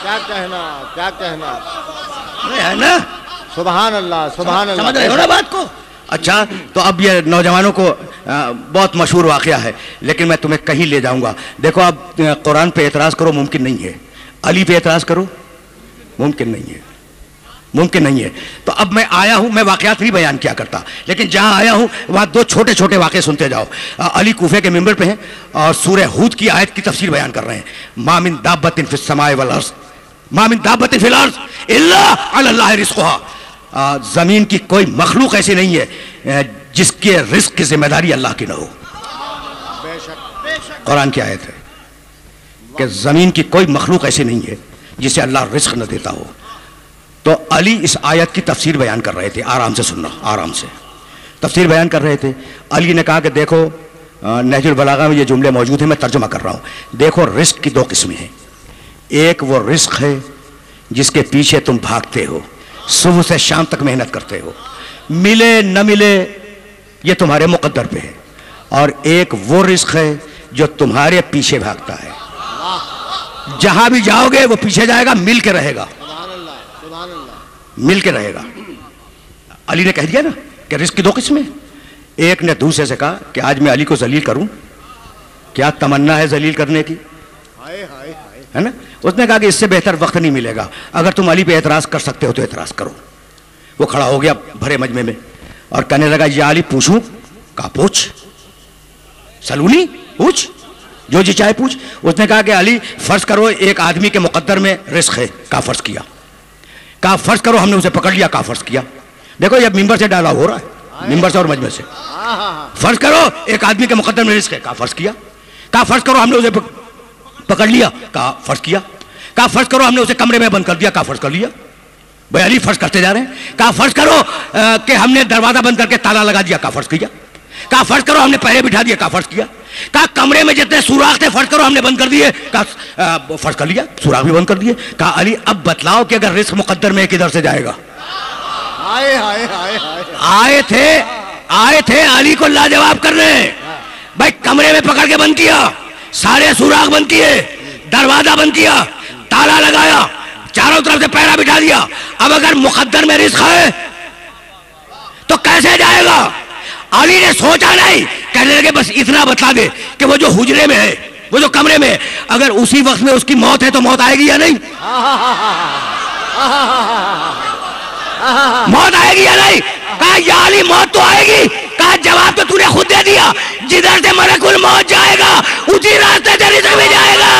क्या कहना, क्या कहना है ना। सुभान अल्लाह, सुभान अल्लाह। समझ रहे हो ना बात को? अच्छा, तो अब ये नौजवानों को बहुत मशहूर वाक़या है, लेकिन मैं तुम्हें कहीं ले जाऊंगा। देखो, अब कुरान पे एतराज़ करो, मुमकिन नहीं है। अली पे एतराज़ करो, मुमकिन नहीं है, मुमकिन नहीं है। तो अब मैं आया हूं, मैं वाक़यात नहीं बयान किया करता, लेकिन जहां आया हूं वहां दो छोटे छोटे वाक़े सुनते जाओ। अली कूफे के मिंबर पे हैं और सूरह हूद की आयत की तफसीर बयान कर रहे हैं। मा मिन दाब्बतिन फिस समाए वल अर्ज़, मा मिन दाब्बतिन फिल अर्ज़ इल्ला अलल्लाहि रिज़्क़ुहा। जमीन की कोई मखलूक ऐसी नहीं है जिसके रिस्क की जिम्मेदारी अल्लाह की ना हो। कुरान की आयत है कि जमीन की कोई मखलूक ऐसी नहीं है जिसे अल्लाह रिस्क न देता हो। तो अली इस आयत की तफसीर बयान कर रहे थे, आराम से सुनना, आराम से तफसीर बयान कर रहे थे। अली ने कहा कि देखो, नहजुल बलागा में ये जुमले मौजूद हैं, मैं तर्जुमा कर रहा हूँ। देखो, रिस्क की दो किस्में हैं। एक वो रिस्क है जिसके पीछे तुम भागते हो, सुबह से शाम तक मेहनत करते हो, मिले न मिले ये तुम्हारे मुकद्दर पे है। और एक वो रिस्क है जो तुम्हारे पीछे भागता है, जहां भी जाओगे वो पीछे जाएगा, मिल के रहेगा, मिल के रहेगा। अली ने कह दिया ना कि रिस्क की दो किस्में। एक ने दूसरे से कहा कि आज मैं अली को जलील करूं, क्या तमन्ना है जलील करने की, है ना। उसने कहा कि इससे बेहतर वक्त नहीं मिलेगा, अगर तुम अली पे एतराज कर सकते हो तो एतराज करो। वो खड़ा हो गया भरे मजमे में और कहने लगा, या अली पूछूं? कहा पूछ, सलूनी पूछ, जो जी चाहे पूछ। उसने कहा कि अली फर्ज करो एक आदमी के मुकद्दर में रिस्क है, कहा फर्ज किया। कहा फर्ज करो हमने उसे पकड़ लिया, कहा फर्ज किया। देखो ये मिंबर से डाला हो रहा है, मिंबर से और मजमे से। फर्ज करो एक आदमी के मुकद्दर में रिस्क है, कहा फर्ज किया। कहा फर्ज करो हमने उसे पकड़ लिया, कहा फर्ज किया। कहा फर्ज करो हमने उसे कमरे में बंद कर दिया, कहा फर्ज कर लिया। भाई अली फर्ज करते जा रहे हैं। कहा फर्ज करो कि हमने दरवाजा बंद करके ताला लगा दिया, कहा फर्ज किया। कहा फर्ज करो हमने पहरे बिठा दिया, कहा फर्ज किया। कहा कमरे में जितने सुराख थे फर्ज करो हमने बंद कर दिए, कहा फर्ज कर लिया, सुराख भी बंद कर दिए। कहा अली अब बतलाओ कि अगर रिस्क मुकद्दर में किधर से जाएगा। आए थे अली को लाजवाब करने। भाई कमरे में पकड़ के बंद किया, सारे सुराख बंद किए, दरवाजा बंद किया, ताला लगाया, चारों तरफ से पहरा बिठा दिया। अब अगर मुकद्दर में रिस्क है तो कैसे जाएगा। अली ने सोचा नहीं, कहने लगे बस इतना बता दे कि वो जो हुजरे में है, वो जो कमरे में है, अगर उसी वक्त में उसकी मौत है तो मौत आएगी या नहीं, मौत आएगी या नहीं। कहा या अली मौत तो आएगी। कहा जवाब तो तूने खुद दे दिया, जिधर से मलकुल मौत जाएगा उसी रास्ते से रिस्क भी जाएगा।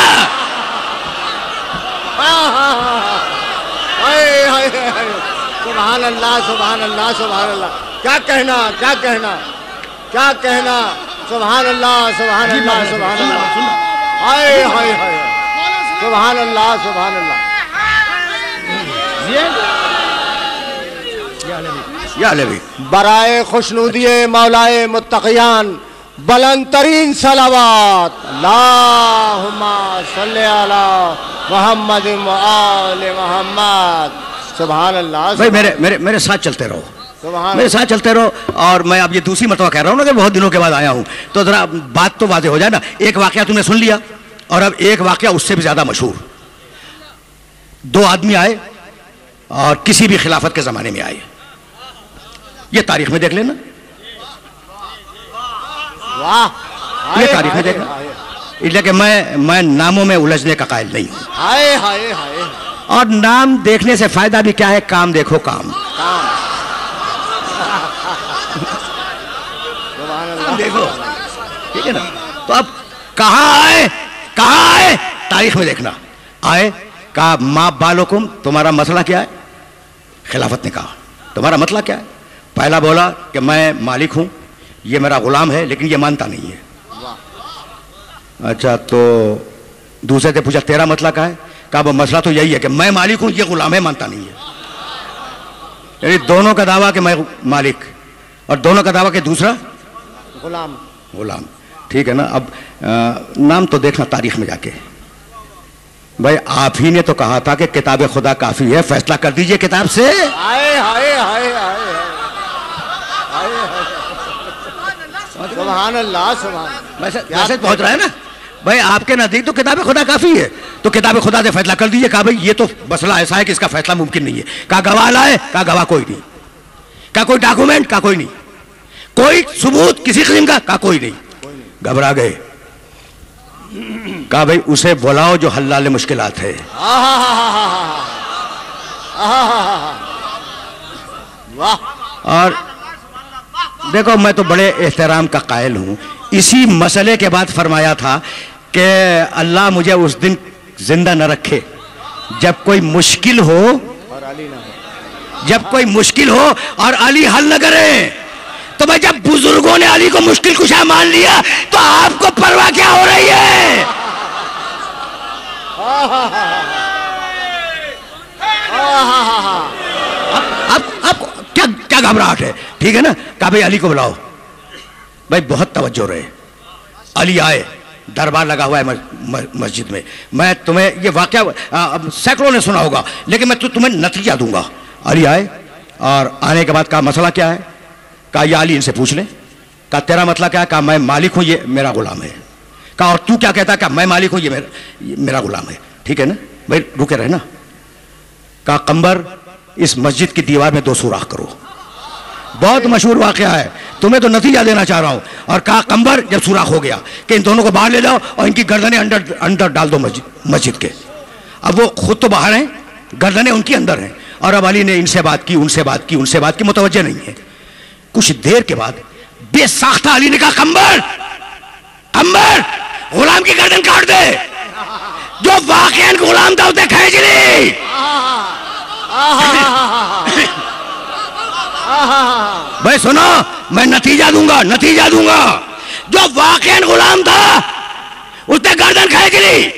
सुभान अल्लाह, सुभान अल्लाह, सुभान अल्लाह। क्या कहना, क्या कहना, क्या कहना। सुभान अल्लाह, सुभान अल्लाह, सुभान अल्लाह। हाय हाय हाय, सुभान अल्लाह, सुभान अल्लाह। बराए खुशनुदिये मौलाए मुत्तक़ियान, बुलंद तरीन सलावत अल्लाहुम्मा सल्ली अला मुहम्मद व आले मुहम्मद। सुभान अल्लाह। भाई मेरे साथ चलते रहो, मेरे साथ चलते रहो। और मैं अब ये दूसरी मरतबा कह रहा हूँ ना कि बहुत दिनों के बाद आया हूँ, तो जरा बात तो वाज़ेह हो जाए ना। एक वाकया तुमने सुन लिया और अब एक वाकया उससे भी ज्यादा मशहूर। दो आदमी आए और किसी भी खिलाफत के जमाने में आए, ये तारीख में देख लेना, वाह, ये तारीख में देखना। इसलिए कि मैं नामों में उलझने का कायल नहीं हूँ। हाय हाय हाय। और नाम देखने से फायदा भी क्या है, काम देखो, काम देखो, ठीक है ना। तो अब कहाँ आए तारीख में देखना। आए, कहा माँ बालोकुम, तुम्हारा मसला क्या है। खिलाफत ने कहा तुम्हारा मसला क्या है। पहला बोला कि मैं मालिक हूं, ये मेरा गुलाम है, लेकिन ये मानता नहीं है। अच्छा, तो दूसरे से पूछा तेरा मसला क्या है। कहा वो मसला तो यही है कि मैं मालिक हूं, ये गुलाम है, मानता नहीं है। यानी दोनों का दावा कि मैं मालिक और दोनों का दावा कि दूसरा गुलाम। ठीक है ना। अब नाम तो देखना तारीख में जाके। भाई आप ही ने तो कहा था कि किताब खुदा काफी है, फैसला कर दीजिए किताब से। हाय हाय हाय हाय, सुभान अल्लाह, सुभान। वैसे पहुंच रहा है ना। भाई आपके नजदीक तो किताब खुदा काफी है, तो किताब खुदा से फैसला कर दीजिए। कहा भाई ये तो मसला ऐसा है कि इसका फैसला मुमकिन नहीं है। कहा गवाह लाए, कहा गवाह कोई नहीं। कहा कोई डॉक्यूमेंट, कहा कोई नहीं। कोई सबूत किसी किस्म का? कहा कोई नहीं। घबरा गए। कहा भाई उसे बुलाओ जो हल्लाल मुश्किलात है। और देखो मैं तो बड़े एहतराम का कायल हूं। इसी मसले के बाद फरमाया था कि अल्लाह मुझे उस दिन जिंदा न रखे जब कोई मुश्किल हो और अली ना हो, जब कोई मुश्किल हो और अली हल न करे। तो भाई जब बुजुर्गों ने अली को मुश्किल कुशा मान लिया तो आपको परवाह क्या हो रही है? अब क्या क्या घबराहट है? ठीक है ना। कहा भाई अली को बुलाओ। भाई बहुत तवज्जो रहे। अली आए, दरबार लगा हुआ है मस्जिद में। मैं तुम्हें ये वाकया सैकड़ों ने सुना होगा, लेकिन मैं तुम्हें नतीजा दूंगा। अली आए और आने के बाद कहा मसला क्या है? कहा या अली इनसे पूछ ले। कहा तेरा मतलब क्या है? कहा मैं मालिक हूं, ये मेरा गुलाम है। कहा और तू क्या कहता है? कहा मैं मालिक हूं, ये मेरा गुलाम है। ठीक है ना भाई, रुके रहे ना। कहा कंबर इस मस्जिद की दीवार में 2 सुराख करो। बहुत मशहूर वाकया है, तुम्हें तो नतीजा देना चाह रहा हूं। और कहा कंबर जब सुराख हो गया कि इन दोनों को बाहर ले जाओ और इनकी गर्दनें अंदर डाल दो मस्जिद के। अब वो खुद तो बाहर हैं, गर्दनें उनकी अंदर हैं। और अब अली ने इनसे बात की, उनसे बात की, उनसे बात की, मुतवज्जे नहीं है। कुछ देर के बाद बेसाख्ता अली ने कहा कंबर गुलाम की गर्दन काट दे। जो वाकई गुलाम था उसे खींच ली। भाई सुनो, मैं नतीजा दूंगा। जो वाकई गुलाम था उसने गर्दन खींच ली।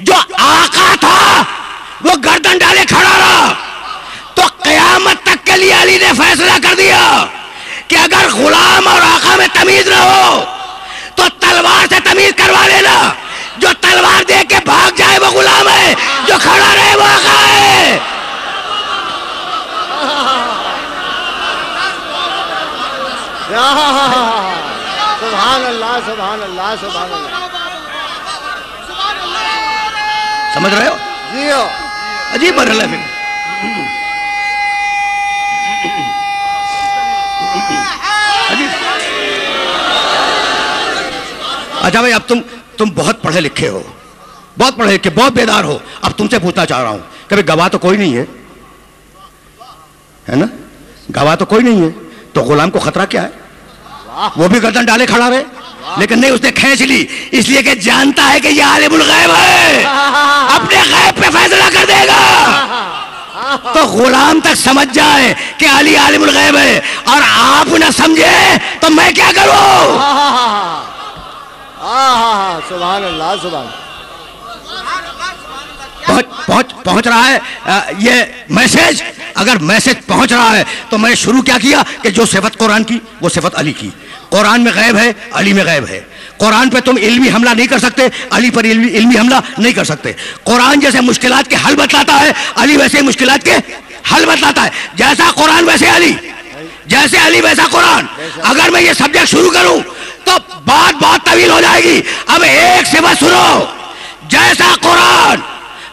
जो आका था वो गर्दन डाले खड़ा रहा। तो कयामत तक के लिए अली ने फैसला कर दिया कि अगर गुलाम और आका में तमीज न हो तो तलवार से तमीज करवा लेना। जो तलवार दे के भाग जाए वो गुलाम है, जो खड़ा रहे वो आका है। सुभान अल्लाह, सुभान अल्लाह, सुभान अल्लाह। समझ रहे हो? जी हो। अजीब मरहला है। अच्छा भाई, अब तुम बहुत पढ़े लिखे हो, बहुत पढ़े लिखे, बहुत बेदार हो। अब तुमसे पूछना चाह रहा हूं, कभी गवाह तो कोई नहीं है ना? गवाह तो कोई नहीं है, तो गुलाम को खतरा क्या है? वो भी गर्दन डाले खड़ा रहे, लेकिन नहीं, उसने खींच ली इसलिए कि जानता है कि ये आलिमुल गैब है, अपने गैब पे फैसला कर देगा। तो गुलाम तक समझ जाए कि अली आलिमुल गैब है और आप न समझे तो मैं क्या करूं? सुभान अल्लाह, सुभान। पहुंच रहा है ये मैसेज। अगर मैसेज पहुंच रहा है तो मैंने शुरू क्या किया कि जो सिफत कुरान की वो सिफत अली की। कुरान में गैब है, अली में गैब है। कुरान पे तुम इल्मी हमला नहीं कर सकते, अली पर इल्मी हमला नहीं कर सकते। कुरान जैसे मुश्किलात के हल बतलाता है, अली वैसे मुश्किलात के हल बतलाता है। जैसा कुरान वैसे अली, जैसे अली वैसा कुरान। अगर मैं ये सब्जेक्ट शुरू करूं तो बात बहुत तवील हो जाएगी। अब एक सिफत सुनो, जैसा कुरान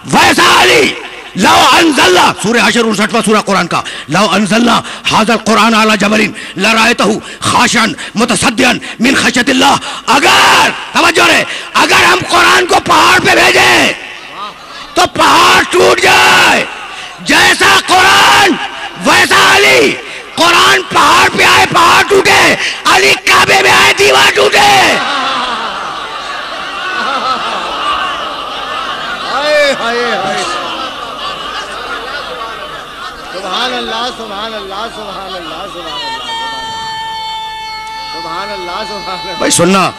वैसा अली। लौ अनज़लना, सूरह हशर 59वां सूरह कुरान का, लौ अनज़लना हाज़ल कुरान अला जबलिन लरायतहु खाशिअन मुतसद्दिअन मिन खशियतिल्लाह। अगर तवज्जो रहे, अगर हम कुरान को पहाड़ पे भेजें तो पहाड़ टूट जाए। जैसा कुरान वैसा अली। कुरान पहाड़ पे आए पहाड़ टूटे, अली काबे में आए दीवार टूटे। सुभान अल्लाह, सुभान अल्लाह, सुभान अल्लाह, सुभान अल्लाह, सुभान अल्लाह, सुभान अल्लाह। भाई सुनना,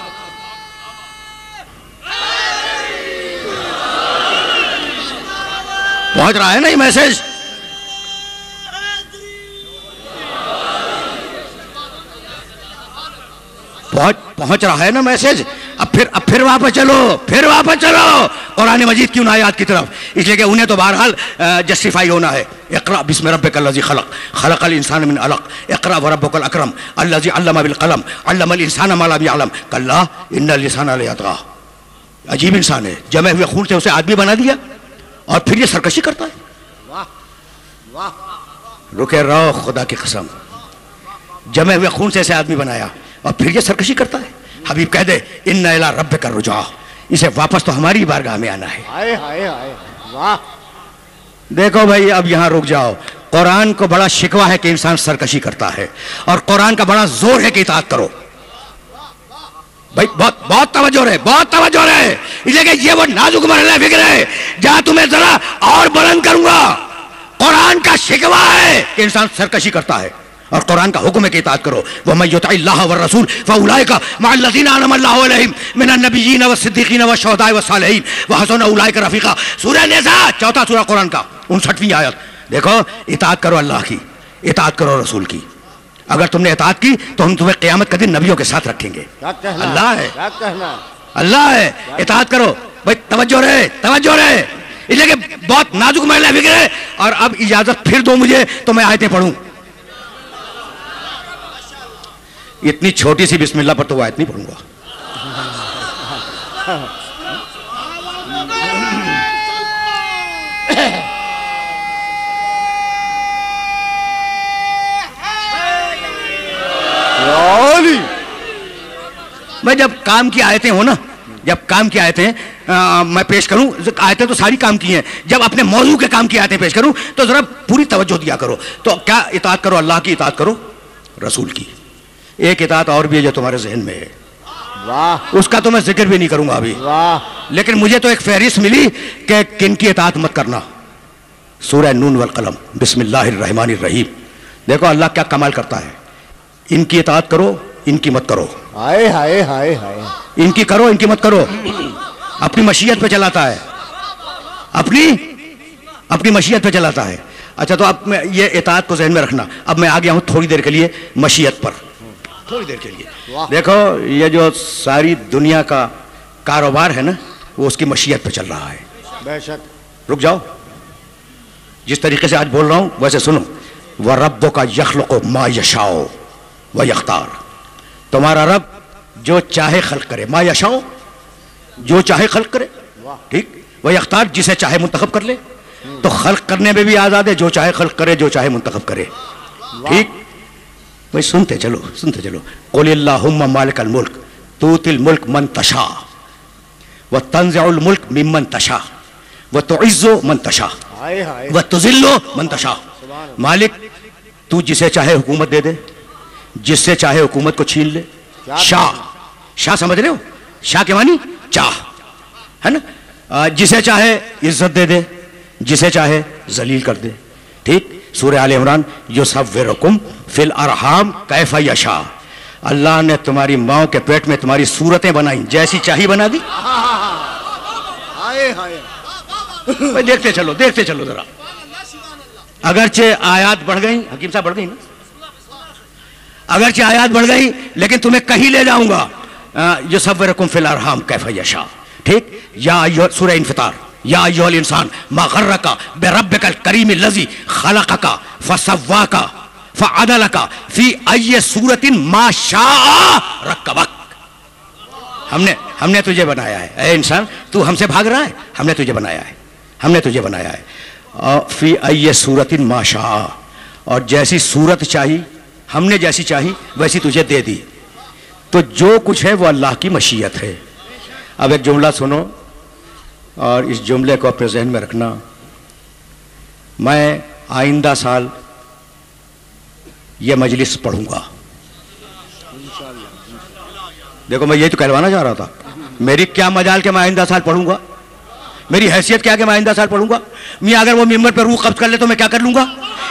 पहुंच रहा है ना ये मैसेज? पहुंच रहा है ना मैसेज? अब फिर वापस चलो कुरान मजीद की उन आयात की तरफ, इसलिए कि उन्हें तो बहरहाल जस्टिफाई होना है। इक़रा बिस्मि रब्बिकल लज़ी खलक़, खलक़ल इंसान मिन अलक़, इक़रा व रब्बुकल अकरम, अल्लज़ी अल्लम बिल क़लम, अल्लमल इंसान मा लम यअलम, कल्ला इन्नल इंसाना लयतग़ा। अजीब इंसान है, जमे हुए खून से उसे आदमी बना दिया और फिर ये सरकशी करता है। वाह वाह। रुके रहो, खुदा की कसम, जमे हुए खून से ऐसे आदमी बनाया और फिर ये सरकशी करता है। हबीब कह दे इन्ना इला रब्बिका रुजा, इसे वापस तो हमारी बारगाह में आना है। हाय हाय हाय, वाह। देखो भाई अब यहां रुक जाओ। कुरान को बड़ा शिकवा है कि इंसान सरकशी करता है और कुरान का बड़ा जोर है कि इताअत करो। भाई बहुत बहुत तवज्जो रहे, बहुत तवज्जो रहे, इसलिए ये वो नाजुक मरहला फिक्र है जहां तुम्हें जरा और बुलंद करूंगा। कुरान का शिकवा है कि इंसान सरकशी करता है और कुरान का हुक्म है कि इताअत करो। वमन युतिइल्लाह व रसूल फउलाइका मअल्लज़ीना अनअम अल्लाहु अलैहिम मिनन नबिय्यीन व सिद्दीक़ीन व शुहदाए व सालिहीन व हसुन उलाइका रफ़ीक़ा। सूरह निसा, चौथा सूरह कुरान का 59वीं आयत। देखो इताअत करो अल्लाह की, इताअत करो रसूल की। अगर तुमने इताअत की तो हम तुम्हें क़यामत के दिन नबियों के साथ रखेंगे। अल्लाह है, क्या कहना, अल्लाह है, इताअत करो। भाई तवज्जो रहे, तवज्जो रहे, इसलिए कि बहुत नाजुक मरहला फिक्र है। और अब इजाजत फिर दो मुझे तो मैं आयतें पढ़ूं। इतनी छोटी सी बिस्मिल्लाह पर तो वो आयत नहीं पढ़ूंगा। मैं जब काम की आयतें हो ना, जब काम की आयतें मैं पेश करूं, आयतें तो सारी काम की हैं, जब अपने मौजू के काम की आयतें पेश करूं तो जरा पूरी तवज्जो दिया करो। तो क्या इताअत करो अल्लाह की, इताअत करो रसूल की। एक इताअत और भी है जो तुम्हारे जहन में है, वाह, उसका तो मैं जिक्र भी नहीं करूंगा अभी, वाह। लेकिन मुझे तो एक फहरिस्त मिली कि किन की इताअत मत करना। सूरह नून वल कलम, बिस्मिल्लाहिर रहमानिर रहीम। देखो अल्लाह क्या कमाल करता है, इनकी इताअत करो, इनकी मत करो। हाय हाय हाय हाय, इनकी करो, इनकी मत करो। अपनी मशीयत पे चलाता है, अपनी मशीयत पे चलाता है। अच्छा तो अब मैं ये इताअत को जहन में रखना। अब मैं आ गया हूं थोड़ी देर के लिए मशीयत पर, थोड़ी देर के लिए। देखो ये जो सारी दुनिया का कारोबार है ना, वो उसकी मशीयत पे चल रहा है। बेशक। रुक जाओ, जिस तरीके से आज बोल रहा हूं वैसे सुनो। व रब्बुका यखलुकु मा यशाओ व यख्तार, तुम्हारा रब जो चाहे खल्क करे, मा यशाओ जो चाहे खल्क करे, ठीक, व यख्तार जिसे चाहे मुंतखब कर ले। तो खल्क करने में भी आजाद है, जो चाहे खल्क करे, जो चाहे मुंतखब करे, ठीक। भाई सुनते चलो, सुनते चलो। कुल अल्लाहुम्मा मालिकल मुल्क तूतिल मुल्क मन तशा व तंज़िउल मुल्क मिम्मन तशा व तुइज़्ज़ु मन तशा व तुज़िल्लु मन तशा। मालिक तू जिसे चाहे हुकूमत दे दे, जिससे चाहे हुकूमत को छीन ले। शाह, शाह समझ रहे हो, शाह के मानी चाह है ना। जिसे चाहे इज्जत दे दे, जिसे चाहे जलील कर दे, ठीक। सूरह आले इमरान युसव्विरुकुम फिल अरहाम कैफ यशा। अल्लाह ने तुम्हारी माओ के पेट में तुम्हारी सूरतें बनाई, जैसी चाही बना दी। भाई देखते चलो, देखते चलो जरा। अगरचे आयात बढ़ गई, हकीम साहब बढ़ गई ना, अगरचे आयात बढ़ गई लेकिन तुम्हें कहीं ले जाऊंगा। युसव्विरुकुम फिल अरहाम कैफ यशा, ठीक। या सूरह इन्फितार, या अय्युहल इंसान मा गर्रका बिरब्बिकल करीमिल लज़ी खलक़का फसव्वाका फअदलका फी अय्यि सूरतिन मा शाअ रक्कबक। हमने तुझे बनाया है, ऐ इंसान तू हमसे भाग रहा है, हमने तुझे बनाया है, हमने तुझे बनाया है। फी अय्यि सूरतिन मा शाअ, और जैसी सूरत चाहिए हमने जैसी चाही वैसी तुझे दे दी। तो जो कुछ है वो अल्लाह की मशीयत है। अब एक जुमला सुनो और इस जुमले को अपने जहन में रखना। मैं आइंदा साल यह मजलिस पढ़ूंगा। देखो मैं यही तो कहलवाना चाह रहा था। मेरी क्या मजाल के मैं आइंदा साल पढ़ूंगा, मेरी हैसियत क्या कि मैं आइंदा साल पढ़ूंगा। मैं अगर वो मिंबर पर रूह कब्ज कर ले तो मैं क्या कर लूंगा,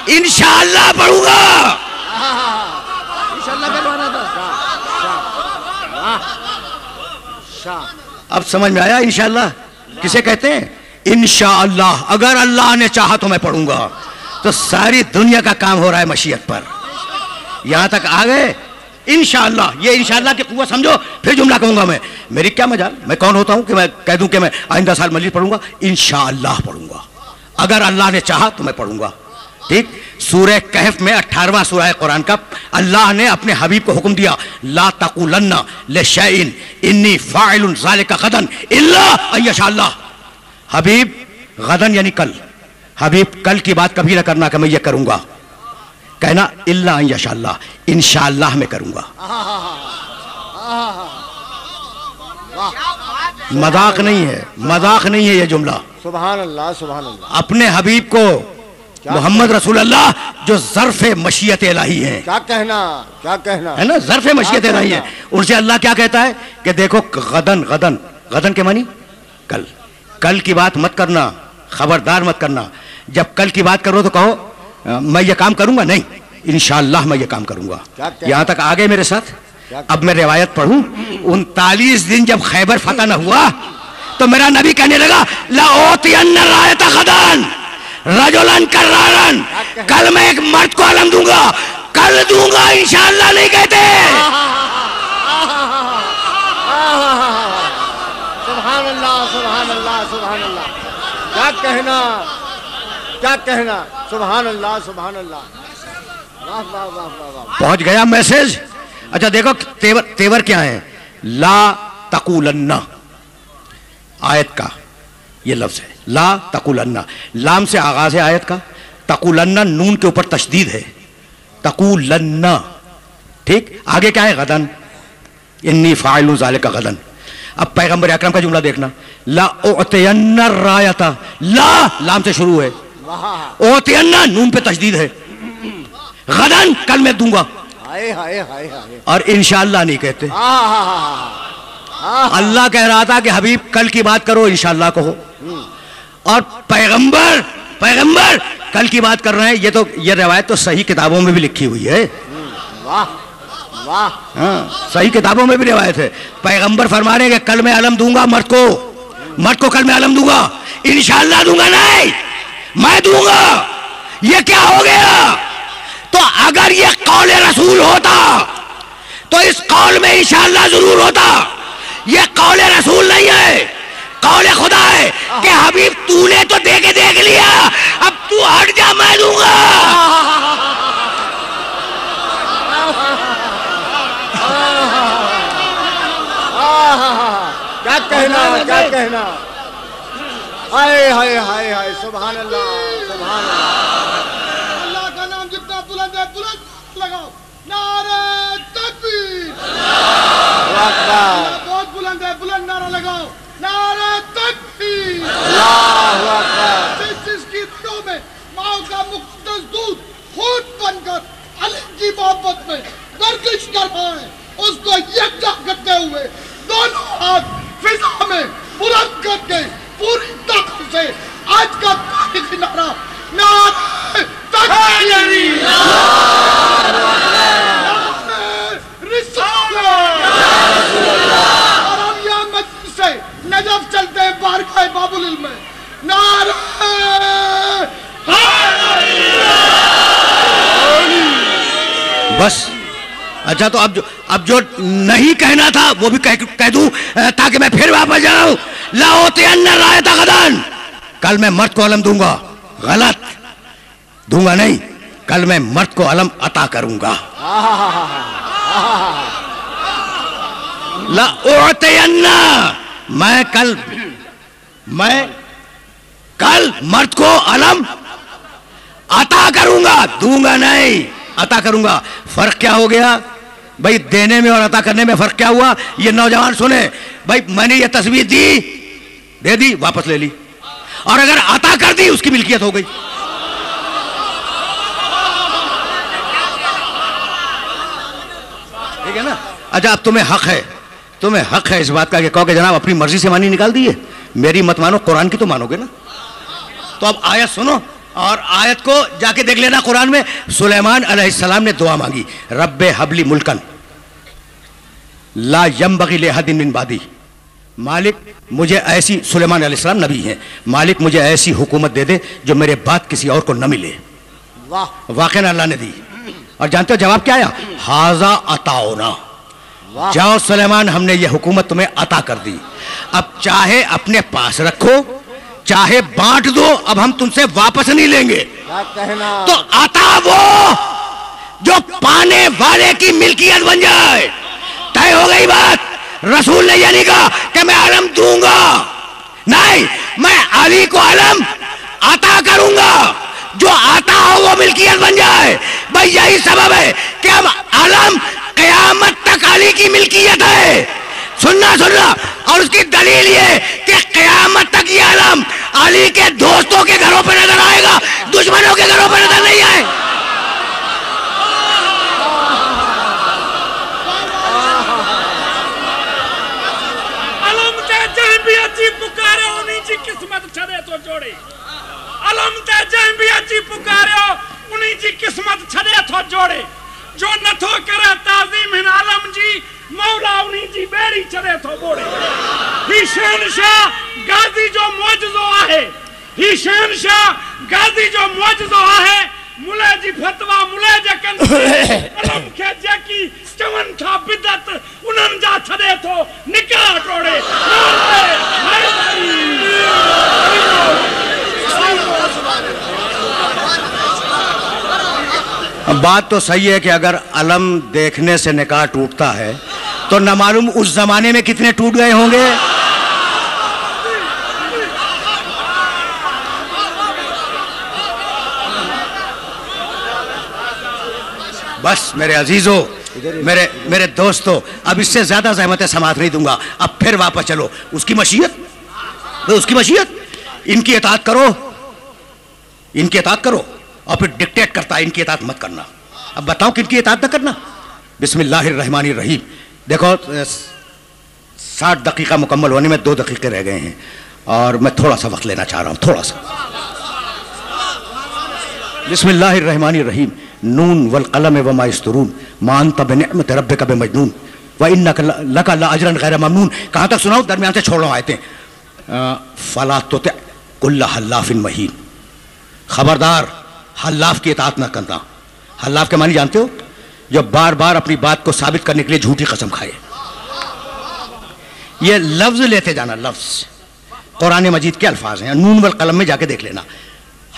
इंशाअल्लाह पढ़ूंगा। अब समझ में आया इंशाअल्लाह किसे कहते हैं? इंशाअल्लाह, अगर अल्लाह ने चाहा तो मैं पढ़ूंगा। तो सारी दुनिया का काम हो रहा है मशीयत पर। यहां तक आ गए इंशाअल्लाह। ये इंशाअल्लाह की कुव्वत समझो, फिर जुमला कहूंगा मैं। मेरी क्या मजाल, मैं कौन होता हूं कि मैं कह दूं कि मैं आइंदा साल मजलिस पढ़ूंगा। इंशाअल्लाह पढ़ूंगा, अगर अल्लाह ने चाहा तो मैं पढ़ूंगा, ठीक। सूरह कहफ में 18वां सूरह कुरान का अल्लाह ने अपने हबीब को हुक्म दिया, ला तकुलन्ना लिशैइन इन्नी फाइलुन ज़ालिका गदन इल्ला अन यशा अल्लाह। हबीब गदन यानी कल, हबीब कल की बात कभी ना करना कि मैं ये करूंगा, कहना इल्ला इंशाअल्लाह, इंशाअल्लाह मैं करूंगा। मजाक नहीं है, मजाक नहीं है ये जुमला। सुभान अल्लाह, सुभान अल्लाह। अपने हबीब को मोहम्मद रसूलुल्लाह जो ज़र्फ़े मशीयत इलाही है, क्या कहना, क्या कहना है ना, ज़र्फ़े मशीयत इलाही है, उनसे अल्लाह क्या कहता है कि देखो गदन, गदन, गदन के मानी कल, कल की बात मत करना, खबरदार मत करना। जब कल की बात करो तो कहो मैं ये काम करूंगा, नहीं, इंशाअल्लाह मैं ये काम करूंगा। यहां तक आ गए मेरे साथ। अब मैं रिवायत पढ़ूं। 39 दिन जब खैबर फतह न हुआ तो मेरा नबी कहने लगा लाओतियन्ना रायता गदन रजुलन कर्रारन, कल मैं एक मर्द को अलम दूंगा, कल दूंगा, इंशाअल्लाह नहीं कहते। सुभान अल्लाह, सुभान अल्लाह, सुभान अल्लाह। क्या कहना, क्या कहना, सुभान अल्लाह, सुभान अल्लाह। वाह वाह वाह वाह। पहुंच गया मैसेज। अच्छा देखो तेवर, तेवर क्या है? ला तकुलन्ना आयत का ये लफ्ज है, ला तकुलन्ना, लाम से आगाज है आयत का, तकुलन्ना नून के ऊपर तशदीद है, तकुलन्ना, ठीक। आगे क्या है? गदन, इन्नी फाइलु ज़ालिका गदन। अब पैगंबर अकरम का जुमला देखना, ला उतयन्ना रायता, ला लाम से शुरू है, उतयन्ना नून पे तशदीद है, गदन कल मैं दूंगा, हाय हाय हाय हाय, और इंशाअल्लाह नहीं कहते। अल्लाह कह रहा था कि हबीब कल की बात करो, इंशाअल्लाह कहो, और पैगंबर पैगंबर कल की बात कर रहे हैं। ये तो ये रिवायत तो सही किताबों में भी लिखी हुई है। वाह वाह। हाँ, सही किताबों में भी रिवायत है। पैगंबर फरमा रहे हैं कि कल मैं अलम दूंगा मर्द को कल मैं अलम दूंगा, इंशाअल्लाह दूंगा नहीं, मैं दूंगा। ये क्या हो गया? तो अगर ये कौल रसूल होता तो इस कौल में इंशाअल्लाह जरूर होता। ये कौल रसूल नहीं है, कौल खुदा है कि हबीब तूने तो देख लिया, अब तू हट जा, मैं दूंगा। क्या कहना, क्या कहना, हाय हाय हाय हाय, सुभान अल्लाह, सुभान अल्लाह। अल्लाह का नाम जितना बुलंद है बुलंद लगाओ, नारे तकबीर। बहुत बुलंद है, बुलंद नारा लगाओ, नारे तकबीर। जिसकी दिलों में माँ का मुक़द्दस दूध खून बनकर अली की मोहब्बत में गर्दिश कर रहा है, उसको यकजा करते हुए दोनों हाथ फिजा में बुलंद करके पूरी ताकत से आज का तारीखी नारा, नारे तकबीर, और हम यहाँ मस्जिद से नजफ चलते हैं बारगाह बाबुल इल्म में, नारे बस। अच्छा तो अब जो नहीं कहना था वो भी कह दूं ताकि मैं फिर वापस जाऊं। लाओतियन्ना रायता गदन, कल मैं मर्द को अलम दूंगा, गलत, दूंगा नहीं, कल मैं मर्द को अलम अता करूंगा। लाओतियन्ना, मैं कल मर्द को अलम अता करूंगा, दूंगा नहीं, अता करूंगा। फर्क क्या हो गया भाई? देने में और अता करने में फर्क क्या हुआ? ये नौजवान सुने भाई, मैंने ये तस्वीर दी, दे दी, वापस ले ली, और अगर अता कर दी उसकी मिल्कियत हो गई। ठीक है ना? अच्छा अब तुम्हें हक है इस बात का कि कहो कि जनाब अपनी मर्जी से मानी निकाल दी है, मेरी मत मानो, कुरान की तो मानोगे ना। तो अब आयत सुनो, और आयत को जाके देख लेना। कुरान में सुलेमान अलैहिस्सलाम ने दुआ मांगी, रब्बे हबली मुल्कन ला यंबगी लिअहदिन मिन बादी, मालिक मुझे ऐसी, सुलेमान अलैहिस्सलाम नबी हैं, मालिक मुझे ऐसी हुकूमत दे दे जो मेरे बाद किसी और को न मिले। वाह, वाकई अल्लाह ने दी। और जानते हो जवाब क्या आया? हाजा अताओना, जाओ सुलेमान, हमने ये हुकूमत तुम्हें अता कर दी, अब चाहे अपने पास रखो चाहे बांट दो, अब हम तुमसे वापस नहीं लेंगे। क्या कहना? तो अता वो जो पाने वाले की मिल्कियत बन जाए। तय हो गई बात। रसूल ने यह नहीं कहा कि मैं अलम दूंगा, नहीं, मैं अली को अलम अता करूंगा, जो आता हो वो मिल्कियत बन जाए। भाई यही सबब है कि हम अलम क़यामत तक अली की मिल्कियत है। सुनना और उसकी दलील ये कि क़यामत तक ये अलम अली के दोस्तों के घरों पर नजर आएगा, दुश्मनों के घरों पर नजर नहीं आए। अलम ते जहबिया जी पुकारे उन्हीं जी किस्मत छड़े तो जोड़े। अलम ते जहबिया जी पुकारे उन्हीं जी किस्मत छड़े तो जोड़े। जो नथो करे ताज़ीम हिन आलम जी मौला उन्हीं जी बेड़ी चढ़े तो बोड़े। ही शहनशाह गाज़ी जो मौजज़ो आहे, ही शहनशाह गाज़ी जो मौजज़ो आहे। मुले जी फतवा मुले जे कन अलम के जेकी चवन था बिदत उन्हन जा छड़े तो निकाह टोड़े। बात तो सही है कि अगर अलम देखने से निकाह टूटता है तो न मालूम उस जमाने में कितने टूट गए होंगे। बस मेरे अजीजों, मेरे दोस्तों, अब इससे ज्यादा ज़हमतें समात नहीं दूंगा। अब फिर वापस चलो। उसकी मशीयत, उसकी मशीयत, इनकी इताअत करो, इनकी इताअत करो और फिर डिक्टेट करता है इनकी इताअत मत करना। अब बताओ किनकी इताअत न करना। बिस्मिल्लाहिर्रहमानिर्रहीम। देखो 60 दकीका मुकम्मल होने में 2 दकीके रह गए हैं और मैं थोड़ा सा वक्त लेना चाह रहा हूं, थोड़ा सा। बिस्मिल्लाहिर्रहमानिर्रहीम। नून वल कलम वमा यस्तरून मा अंत बिनिअमति रब्बिका बिमजनून व इन्नका लका लअजरन गैर ममनून। कहां तक सुनाऊं? दरमियान से छोड़ रहा हूं आयतें। फला तुति कुल्ल हल्लाफिन महीन। खबरदार हल्लाफ की इताअत न करना। हल्लाफ के मानी जानते हो? जो बार बार अपनी बात को साबित करने के लिए झूठी कसम खाए। ये लफ्ज लेते जाना, लफ्ज कुरान मजीद के अल्फाज हैं, नून वल कलम में जाके देख लेना।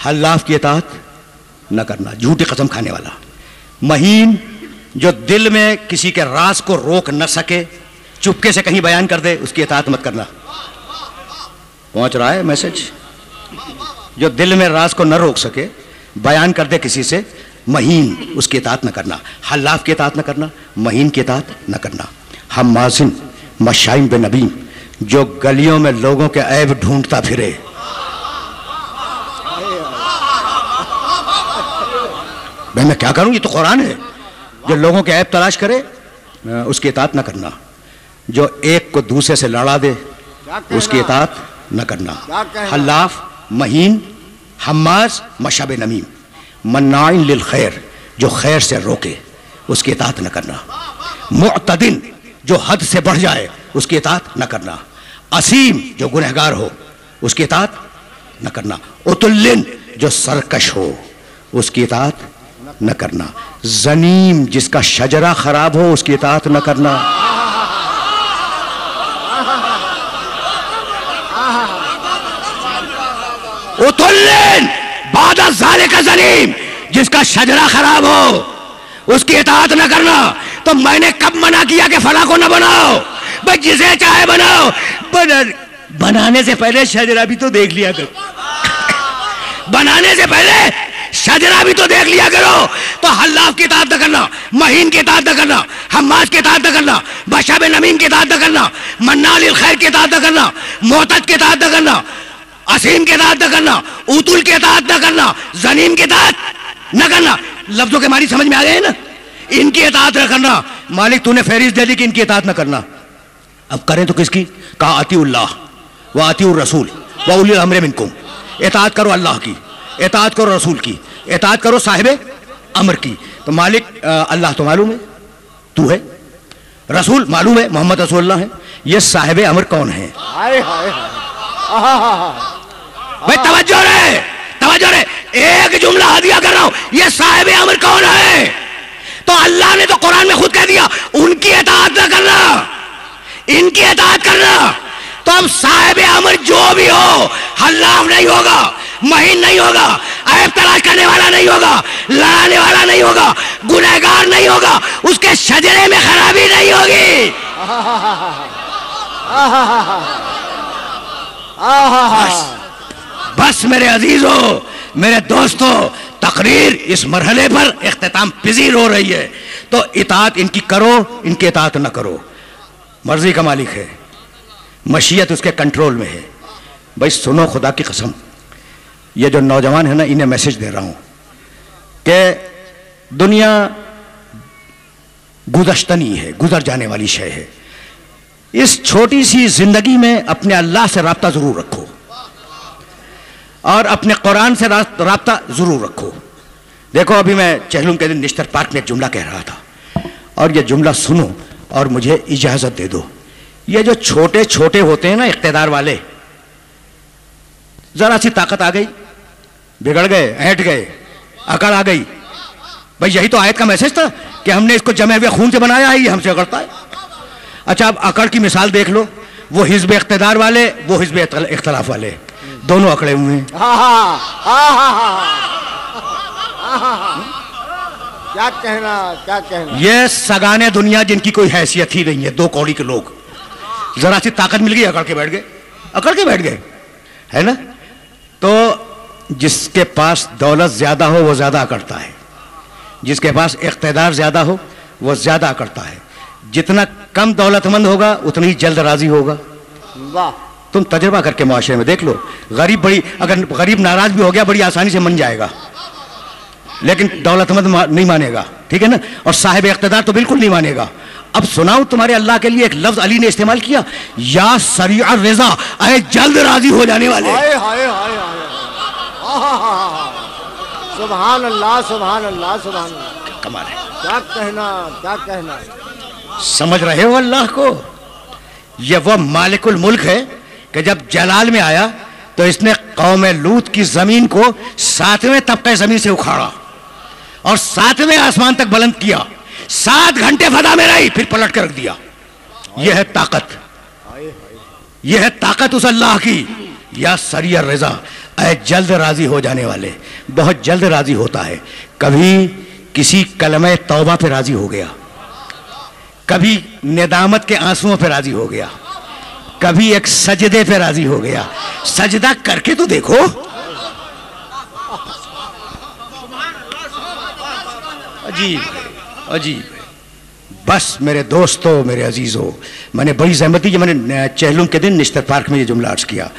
हल्लाफ की इताअत न करना, झूठी कसम खाने वाला। महीन, जो दिल में किसी के राज को रोक न सके, चुपके से कहीं बयान कर दे, उसकी इताअत मत करना। पहुंच रहा है मैसेज? जो दिल में राज को न रोक सके, बयान कर दे किसी से, महीन, उसकी इताअत न करना। हल्लाफ की इताअत न करना, महीन की इताअत न करना। हम्माज़िन मशाइन बिन नबीम, जो गलियों में लोगों के ऐब ढूंढता फिरे। भाई मैं क्या करूं? ये तो कुरान है। जो लोगों के ऐब तलाश करे उसकी इताअत न करना। जो एक को दूसरे से लड़ा दे उसकी इताअत न करना। हल्लाफ, महीन, हम्माज़, मशाब नमीम, मन्नाइन लिल खैर, जो खैर से रोके उसकी इताअत न करना। मुअतदिन, जो हद से बढ़ जाए उसकी इताअत न करना। असीम, जो गुनहगार हो उसकी इताअत न करना। उतुल्लिन, जो सरकश हो उसकी इताअत न करना। जनीम, जिसका शजरा खराब हो उसकी इताअत न करना। उतुल्लिन बादा ज़ालिका ज़नीम, जिसका शजरा खराब हो उसकी इताअत न करना। तो मैंने कब मना किया कि फला को न बनाओ? भाई जिसे चाहे बनाओ, बनाने से पहले शजरा भी तो देख लिया करो। बनाने से पहले शजरा भी तो देख लिया करो। तो हल्लाफ की इताअत न करना, महीन की इताअत न करना, हम्माज़ की इताअत न करना, मशाब नमीम की इताअत न करना, मन्नान लिल खैर की इताअत न करना, मुअतद की इताअत न करना, असीम की इताअत न करना, उतुल की इताअत न करना, जनीम की इताअत न करना। लफ्जों के मारी समझ में आ गए ना? इनकी इताअत न करना। मालिक तूने फहरिस्त दे दी कि इनकी इताअत न करना। अब करें तो किसकी? कहा अतीउल्लाह व अतीउर रसूल व उलिल अम्र मिनकुम। इताअत करो अल्लाह की, इताअत करो रसूल की, इताअत करो साहिबे अमर की। तो मालिक अल्लाह तो मालूम है, तू है। रसूल मालूम है, मोहम्मद रसूलुल्लाह है। ये साहिबे अमर कौन है? भाई तवज्जो रहे, तवज्जो रहे। एक जुमला हदिया कर रहा हूं, ये साहिबे अमर कौन है? तो अल्लाह ने तो कुरान में खुद कह दिया उनकी इताअत न करना, इनकी इताअत करना। तो अब साहिबे अमर जो भी हो, हल्लाफ नहीं होगा, महीन नहीं होगा, ऐब तलाश करने वाला नहीं होगा, लड़ाने वाला नहीं होगा, गुनहगार नहीं होगा, उसके शजरे में खराबी नहीं होगी। बस मेरे अजीजों, मेरे दोस्तों, तकरीर इस मरहले पर इख्तिताम पजीर हो रही है। तो इताअत इनकी करो, इनकी इताअत न करो। मर्जी का मालिक है, मशीयत उसके कंट्रोल में है। भाई सुनो, खुदा की कसम, ये जो नौजवान है ना, इन्हें मैसेज दे रहा हूं कि दुनिया गुज़श्तनी है, गुजर जाने वाली शय है। इस छोटी सी जिंदगी में अपने अल्लाह से राब्ता जरूर रखो और अपने कुरान से राब्ता जरूर रखो। देखो, अभी मैं चहलुम के दिन निश्तर पार्क में एक जुमला कह रहा था और ये जुमला सुनो और मुझे इजाजत दे दो। ये जो छोटे छोटे होते हैं ना इख्तिदार वाले, जरा सी ताकत आ गई, बिगड़ गए, ऐंठ गए, अकड़ आ गई। भाई यही तो आयत का मैसेज था कि हमने इसको जमे हुए खून से बनाया है, ये हमसे अकड़ता है। अच्छा, अब अकड़ की मिसाल देख लो, वो हिज़्ब इख्तिदार वाले, वो हिज़्ब इख्तिलाफ वाले, दोनों अकड़े हुए हैं। क्या कहना, क्या कहना। ये सगाने दुनिया जिनकी कोई हैसियत ही नहीं है, दो कौड़ी के लोग, जरा सी ताकत मिल गई, अकड़ के बैठ गए, अकड़ के बैठ गए, है ना। तो जिसके पास दौलत ज्यादा हो वो ज्यादा अकड़ता है, जिसके पास इख्तिदार ज्यादा हो वो ज्यादा अकड़ता है। जितना कम दौलतमंद होगा उतनी ही जल्द राजी होगा। वाह, तुम तजर्बा करके मुआशरे में देख लो, गरीब बड़ी, अगर गरीब नाराज भी हो गया बड़ी आसानी से मन जाएगा, लेकिन दौलतमंद नहीं मानेगा, ठीक है ना। और साहिब इख्तिदार तो बिल्कुल नहीं मानेगा। अब सुनाऊं तुम्हारे अल्लाह के लिए एक लफ्ज अली ने इस्तेमाल किया, या सरीअ रिज़ा, अरे जल्द राजी हो जाने वाले। हाय हाय हाय हाय, सुभान अल्लाह, सुभान अल्लाह, सुभान अल्लाह। कमाल है। क्या कहना, क्या कहना। समझ रहे हो अल्लाह को? यह वो मालिकुल मुल्क है कि जब जलाल में आया तो इसने कौम लूत की जमीन को 7वें तबके जमीन से उखाड़ा और 7वें आसमान तक बुलंद किया। 7 घंटे फदा में रही, फिर पलट कर रख दिया। यह है ताकत, यह है ताकत उस अल्लाह की। या सरिया रजा, ऐ जल्द राजी हो जाने वाले, बहुत जल्द राजी होता है। कभी किसी कलमे तौबा पे राजी हो गया, कभी नेदामत के आंसुओं पे राजी हो गया, कभी एक सजदे पे राजी हो गया। सजदा करके तो देखो। अजीब अजीब। बस मेरे दोस्तों, मेरे अजीजों, मैंने बड़ी जहमत दी, मैंने चहलुम के दिन निश्तर पार्क में ये जुमला अर्ज किया।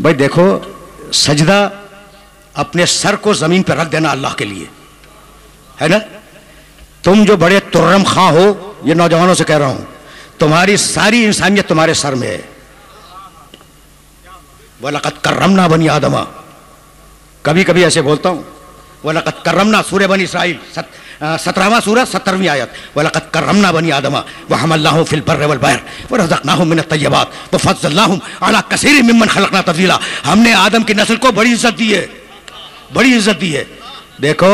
भाई देखो, सजदा अपने सर को जमीन पर रख देना अल्लाह के लिए, है ना। तुम जो बड़े तुर्रम खां हो, ये नौजवानों से कह रहा हूं, तुम्हारी सारी इंसानियत तुम्हारे सर में है। वलक़द कर्रमना बनी आदमा, कभी कभी ऐसे बोलता हूं, वलक़द कर्रमना, सूरह बनी इसराइल 17वां सूरह 17वीं आयत, वलक़द कर्रमना बनी आदमा व हमलनाहुम फिल बर्रि वल बहर व रज़क़नाहुम मिनत तय्यबात व फज़्ज़लनाहुम अला कसीरिन मिम्मन खलक़ना तफ़ज़ीला। हमने आदम की नस्ल को बड़ी इज्जत दी है, बड़ी इज्जत दी है। देखो,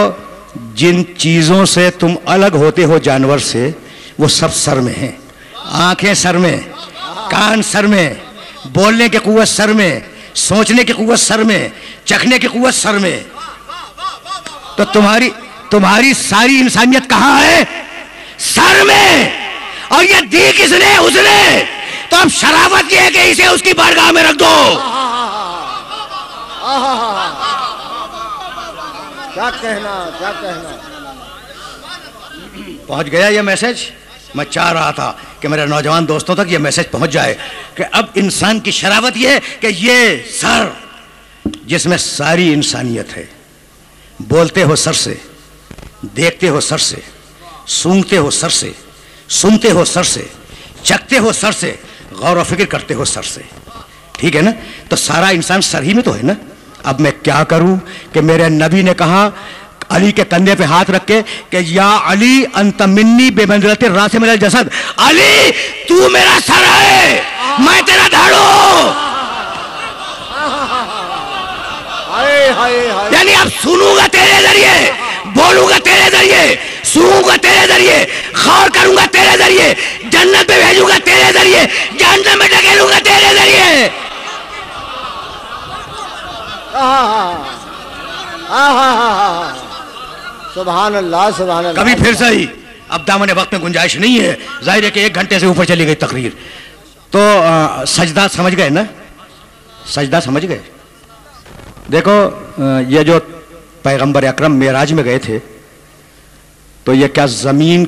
जिन चीजों से तुम अलग होते हो जानवर से, वो सब सर में है। आंखें सर में, कान सर में, बोलने की कुव्वत सर में, सोचने की कुव्वत सर में, चखने की कुव्वत सर में। तो तुम्हारी सारी इंसानियत कहां है? सर में। और ये दी किसने? उसने। तो अब शराफत ये है कि इसे उसकी बारगाह में रख दो। क्या कहना, क्या कहना। पहुंच गया ये मैसेज? मैं चाह रहा था कि मेरे नौजवान दोस्तों तक ये मैसेज पहुंच जाए कि अब इंसान की शराफत ये है कि ये सर जिसमें सारी इंसानियत है, बोलते हो सर से, देखते हो सर से, सूंघते हो सर से, सुनते हो सर से, चखते हो सर से, गौर व फिक्र करते हो सर से, ठीक है ना। तो सारा इंसान सर ही में तो है ना। अब मैं क्या करूं कि मेरे नबी ने कहा अली के कंधे पे हाथ रख के कि या अली अंत मिन्नी बेमंजिलत रास मिनल जसद, अली तू मेरा सर है, मैं तेरा धड़ हूं। यानी अब सुनूंगा तेरे जरिए, बोलूंगा तेरे जरिए, सूंघूंगा तेरे जरिए, गौर करूंगा तेरे जरिए, जन्नत में भेजूंगा तेरे जरिए, जहन्नम में ढकेलूंगा तेरे जरिए। सुभान अल्लाह, सुभान अल्लाह। कभी फिर सही, अब दामन वक्त में गुंजाइश नहीं है, जाहिर है कि 1 घंटे से ऊपर चली गई तकरीर। तो सजदा समझ गए ना? सजदा समझ गए? देखो, ये जो पैगंबर अकरम मेराज में गए थे, तो ये क्या जमीन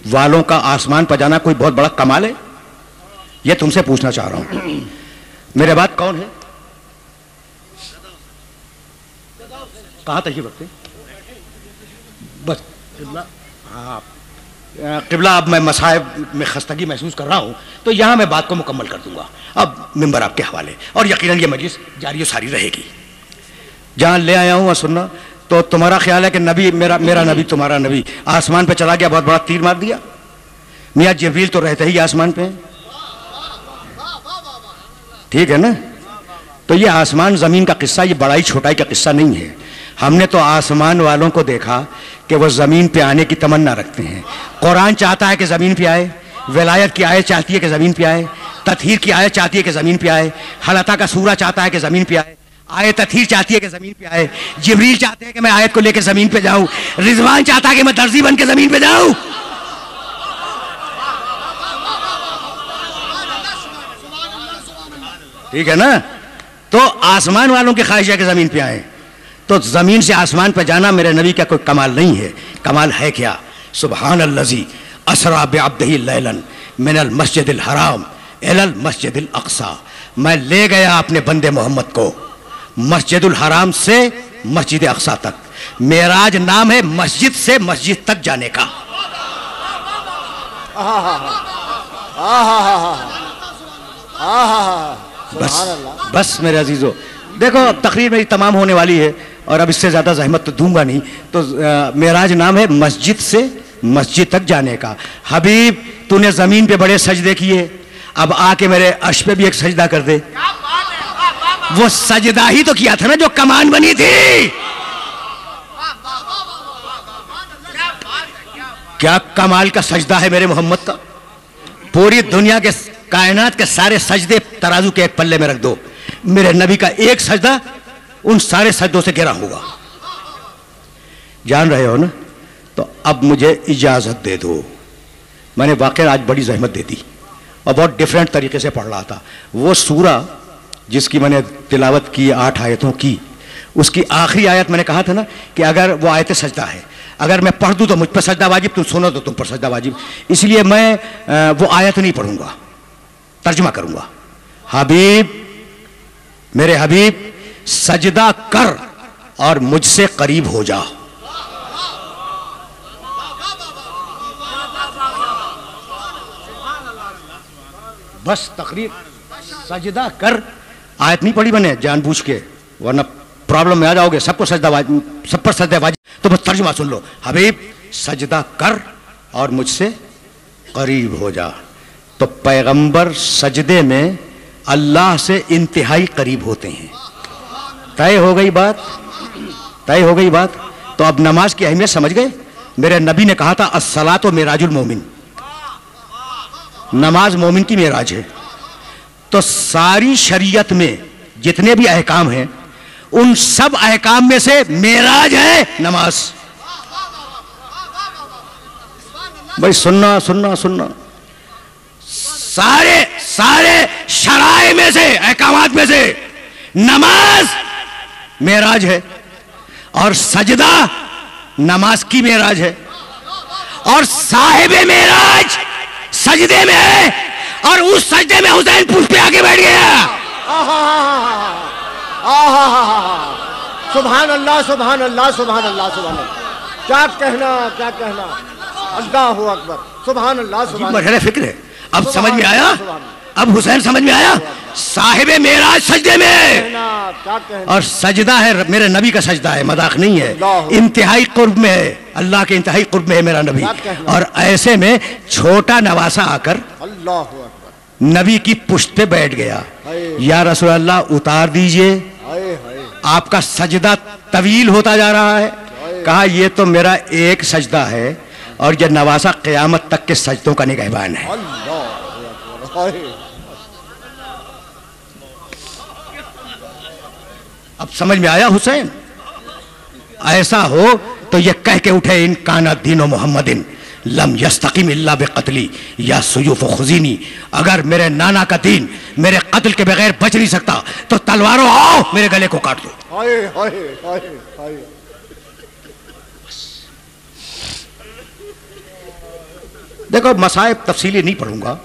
वालों का आसमान पर जाना कोई बहुत बड़ा कमाल है? ये तुमसे पूछना चाह रहा हूं। मेरे बाद कौन है? कहां तशरीफ रखते? बस हाँ, क़िबला, अब मैं मसाइब में खस्तगी महसूस कर रहा हूं, तो यहां मैं बात को मुकम्मल कर दूंगा। अब मिंबर आपके हवाले, और यकीनन ये मजलिस जारी सारी रहेगी। जहां ले आया हूं सुनना, तो तुम्हारा ख्याल है कि नबी मेरा नबी तुम्हारा नबी आसमान पे चला गया, बहुत बड़ा तीर मार दिया? मियां जिब्रील तो रहते ही आसमान पे, ठीक है ना? तो ये आसमान जमीन का किस्सा, ये बड़ाई छोटाई का किस्सा नहीं है। हमने तो आसमान वालों को देखा कि वो जमीन पे आने की तमन्ना रखते हैं। कुरान चाहता है कि जमीन पे आए, विलायत की आयत चाहती है कि जमीन पे आए, तत्हीर की आयत चाहती है कि जमीन पे आए, हलता का सूरा चाहता है कि जमीन पे आए, आयत तत्हीर चाहती है कि जमीन पे आए, जिब्रील चाहते हैं कि मैं आयत को लेकर जमीन पे जाऊं, रिजवान चाहता है कि मैं दर्जी बन के जमीन पे जाऊं। ठीक है ना? तो आसमान वालों की ख्वाहिश है कि जमीन पे आए, तो जमीन से आसमान पर जाना मेरे नबी का कोई कमाल नहीं है। कमाल है क्या? सुबहान अल्लज़ी असरा बिअब्दिही लैलन मिनल मस्जिदिल हराम इलल मस्जिदिल अक़सा। मैं ले गया अपने बंदे मोहम्मद को मस्जिदुल हराम से मस्जिद अक़सा तक। मेराज नाम है मस्जिद से मस्जिद तक जाने का। बस मेरे अजीजों, देखो अब तकरीर मेरी तमाम होने वाली है और अब इससे ज़्यादा ज़हमत तो दूंगा नहीं। तो मेराज नाम है मस्जिद से मस्जिद तक जाने का। हबीब, तूने ज़मीन पे बड़े सजदे किए, अब आके मेरे अर्श पे भी एक सजदा कर दे। वो सजदा ही तो किया था ना जो कमान बनी थी। क्या कमाल का सजदा है मेरे मोहम्मद का। पूरी दुनिया के कायनात के सारे सजदे तराजू के एक पल्ले में रख दो, मेरे नबी का एक सजदा उन सारे सजदों से गिरा होगा। जान रहे हो ना? तो अब मुझे इजाजत दे दो। मैंने वाकई आज बड़ी जहमत दे दी और बहुत डिफरेंट तरीके से पढ़ रहा था। वो सूरा जिसकी मैंने तिलावत की 8 आयतों की, उसकी आखिरी आयत मैंने कहा था ना कि अगर वो आयत सजदा है, अगर मैं पढ़ दूं तो मुझ पर सजदा वाजिब, तुम सुनो तो तुम पर सजदा वाजिब। इसलिए मैं वो आयत नहीं पढ़ूंगा, तर्जुमा करूंगा। हबीब, मेरे हबीब, सजदा कर और मुझसे करीब हो जा। बस तकरीर, सजदा कर। आयत नहीं पढ़ी मैंने जानबूझ के, वरना प्रॉब्लम में आ जाओगे। सबको सजदा वाजिब, सब पर सजदा वाजिब। तो बस तर्जुमा सुन लो। हबीब, सजदा कर और मुझसे करीब हो जा। तो पैगंबर सजदे में अल्लाह से इंतहाई करीब होते हैं। तय हो गई बात, तय हो गई बात। तो अब नमाज की अहमियत समझ गए। मेरे नबी ने कहा था अस्सलातो मेराजुल मोमिन, नमाज मोमिन की मेराज है। तो सारी शरीयत में जितने भी अहकाम हैं, उन सब अहकाम में से मेराज है नमाज। भाई सुनना सुनना सुनना, सारे सारे शराए में से, अहकामात में से नमाज मेराज है और सजदा नमाज की मेराज है। और साहिबे मेराज सजदे में है और उस सजदे में हुसैन पुष्प पे आके बैठ गया। सुभान अल्लाह, सुभान अल्लाह, सुभान अल्लाह, सुभान अल्लाह। क्या कहना, क्या कहना। अल्लाहु अकबर, सुभान अल्लाह, सुभान अल्लाह। फिक्र है। अब समझ में आया, अब हुसैन समझ में आया। साहिबे मेराज सजदे में, और सजदा है मेरे नबी का सजदा है, मजाक नहीं है। इंतहाई कुर्ब में है, अल्लाह के इंतहाई कुर्ब में है मेरा नबी। और ऐसे में छोटा नवासा आकर नबी की पुश्त पे बैठ गया। या रसूल अल्लाह, उतार दीजिए, आपका सजदा तवील होता जा रहा है। कहा ये तो मेरा एक सजदा है और यह नवासा क़यामत तक के सजदों का निगहबान है। अब समझ में आया हुसैन? ऐसा हो तो ये कह के उठे, इन काना दीनो मोहम्मदिन लम यस्तकीम इल्ला बेक़त्ली या सुयूफ खुज़ीनी। अगर मेरे नाना का दीन मेरे कत्ल के बगैर बच नहीं सकता तो तलवारों आओ मेरे गले को काट दो। देखो मसाइब तफसीली नहीं पढ़ूंगा,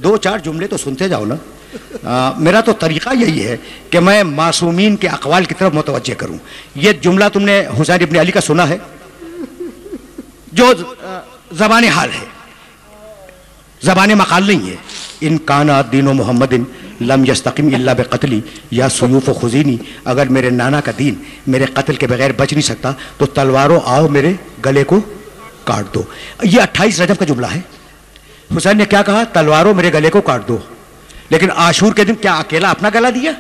2-4 जुमले तो सुनते जाओ ना। मेरा तो तरीक़ा यही है कि मैं मासूमीन के अक़वाल की तरफ मुतवज्जे करूं। ये जुमला तुमने हुसैन इब्न अली का सुना है, जो ज़बान हाल है, ज़बान मक़ाल नहीं है। इन काना दीनो मोहम्मदिन लम यस्तक़िम इल्ला बिक़त्ली या सुयूफ़ खुज़ीनी, अगर मेरे नाना का दीन मेरे कत्ल के बगैर बच नहीं सकता तो तलवारों आओ मेरे गले को काट दो। ये 28 रजब का जुमला है। हुसैन ने क्या कहा? तलवारों मेरे गले को काट दो। लेकिन आशूर के दिन क्या अकेला अपना गला दिया?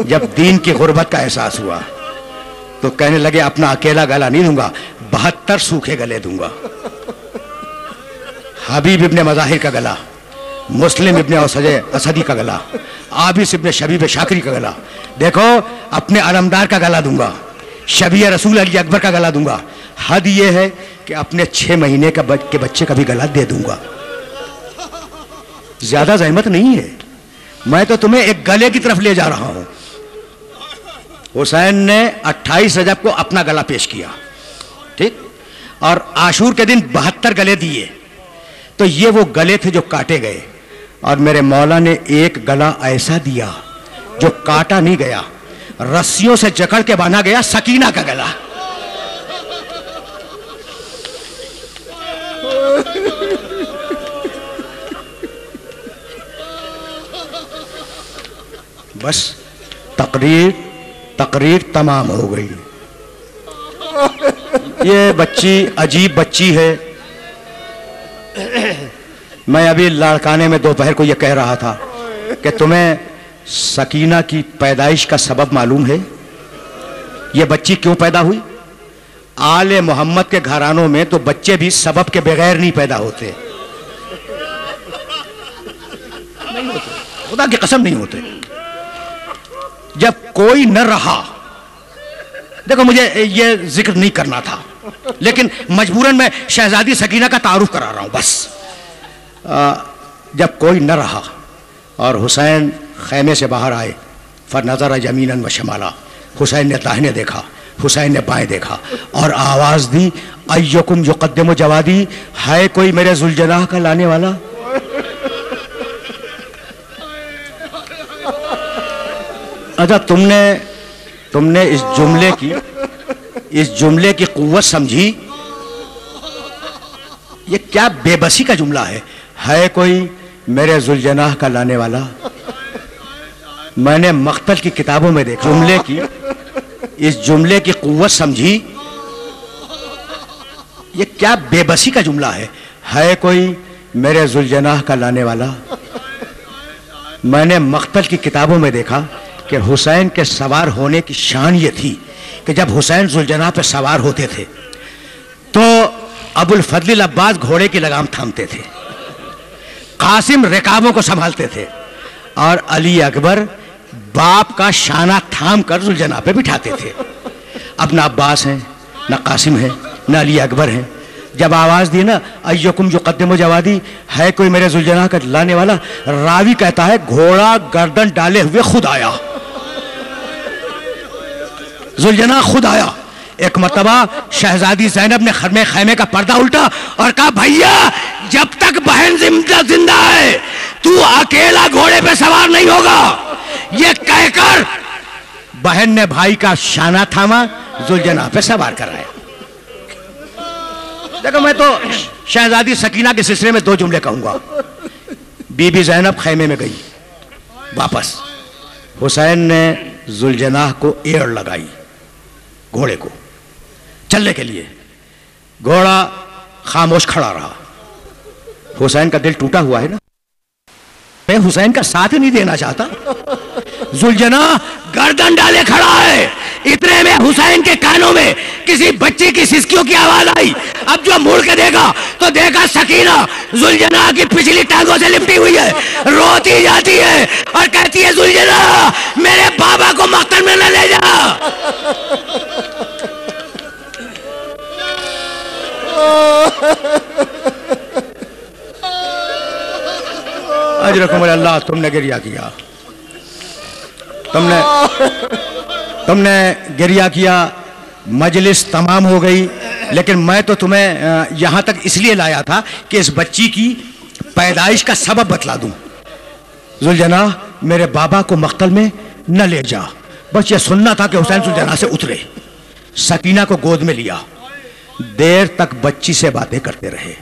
जब दीन की गुर्बत का एहसास हुआ तो कहने लगे अपना अकेला गला नहीं दूंगा, 72 सूखे गले दूंगा। हबीब इब्ने मज़ाहिर का गला, मुस्लिम इब्ने असदी का गला, आबिस इब्ने शबीब शाकरी का गला, देखो अपने अलमदार का गला दूंगा, शबी रसूल अली अकबर का गला दूंगा। हद ये है कि अपने 6 महीने के बच्चे का भी गला दे दूंगा। ज्यादा जहमत नहीं है, मैं तो तुम्हें एक गले की तरफ ले जा रहा हूं। हुसैन ने 28 रजब को अपना गला पेश किया, ठीक, और आशूर के दिन 72 गले दिए। तो ये वो गले थे जो काटे गए, और मेरे मौला ने एक गला ऐसा दिया जो काटा नहीं गया, रस्सियों से जकड़ के बांधा गया, सकीना का गला। बस तकरीर तमाम हो गई। ये बच्ची अजीब बच्ची है। मैं अभी लाड़काने में दोपहर को ये कह रहा था कि तुम्हें सकीना की पैदाइश का सबब मालूम है? ये बच्ची क्यों पैदा हुई? आले मोहम्मद के घरानों में तो बच्चे भी सबब के बगैर नहीं पैदा होते, नहीं होते, खुदा की कसम नहीं होते। जब कोई न रहा, देखो मुझे ये जिक्र नहीं करना था लेकिन मजबूरन मैं शहजादी सकीना का तारुफ करा रहा हूं बस। जब कोई न रहा और हुसैन खैमे से बाहर आए, फनज़र यमीनन व शमाला, हुसैन ने दाहिने देखा, हुसैन ने बाएं देखा और आवाज दी, अय्युकुम युक़द्दिमु जवादी, है कोई मेरे जुलजनाह का लाने वाला? अच्छा, तुमने इस जुमले की कुव्वत समझी? ये क्या बेबसी का जुमला है कोई मेरे जुलजनाह का लाने वाला? मैंने मख्तल की किताबों में देखा, इस जुमले की कुव्वत समझी? ये क्या बेबसी का जुमला है कोई मेरे जुलजनाह का लाने वाला? मैंने मख्तल की किताबों में देखा कि हुसैन के सवार होने की शान ये थी कि जब हुसैन जुलजनाह पे सवार होते थे तो अबुल फजल अब्बास घोड़े की लगाम थामते थे, कासिम रिकाबों को संभालते थे और अली अकबर बाप का शाना थाम कर जुलजनाह पे बिठाते थे। अब ना अब्बास हैं, ना कासिम है, ना अली अकबर हैं। जब आवाज दी ना, अय्युकुम युक़द्दिमु जवादी, है कोई मेरे जुलजनाह का लाने वाला, रावी कहता है घोड़ा गर्दन डाले हुए खुद आया, जुलजनाह खुद आया। एक मर्तबा शहजादी ज़ैनब ने खैमे का पर्दा उल्टा और कहा, भैया जब तक बहन जिंदा है तू अकेला घोड़े पे सवार नहीं होगा। ये कहकर बहन ने भाई का शाना थामा, जुलजनाह पे सवार कराया। देखो, मैं तो शहजादी सकीना के सिलसिले में 2 जुमले कहूंगा। बीबी ज़ैनब खैमे में गई वापस, हुसैन ने जुलजनाह को एड़ लगाई घोड़े को चलने के लिए। घोड़ा खामोश खड़ा रहा। हुसैन का दिल टूटा हुआ है ना, मैं हुसैन का साथ ही नहीं देना चाहता। जुलजनाह गर्दन डाले खड़ा है। इतने में हुसैन के कानों में किसी बच्चे की सिसकियों की आवाज आई। अब जो मुड़ के देखा तो देखा सकीना जुलजनाह की पिछली टांगों से लिपटी हुई है, रोती जाती है और कहती है, जुलजनाह मेरे बाबा को मख्तल में न ले जा। अजरकुम अल्लाह, तुमने गिरिया किया, तुमने गिरिया किया, मजलिस तमाम हो गई। लेकिन मैं तो तुम्हें यहां तक इसलिए लाया था कि इस बच्ची की पैदाइश का सबब बतला दूं। जुलजना, मेरे बाबा को मख्तल में न ले जा, बस ये सुनना था कि हुसैन जुलजना से उतरे। सकीना को गोद में लिया, देर तक बच्ची से बातें करते रहे।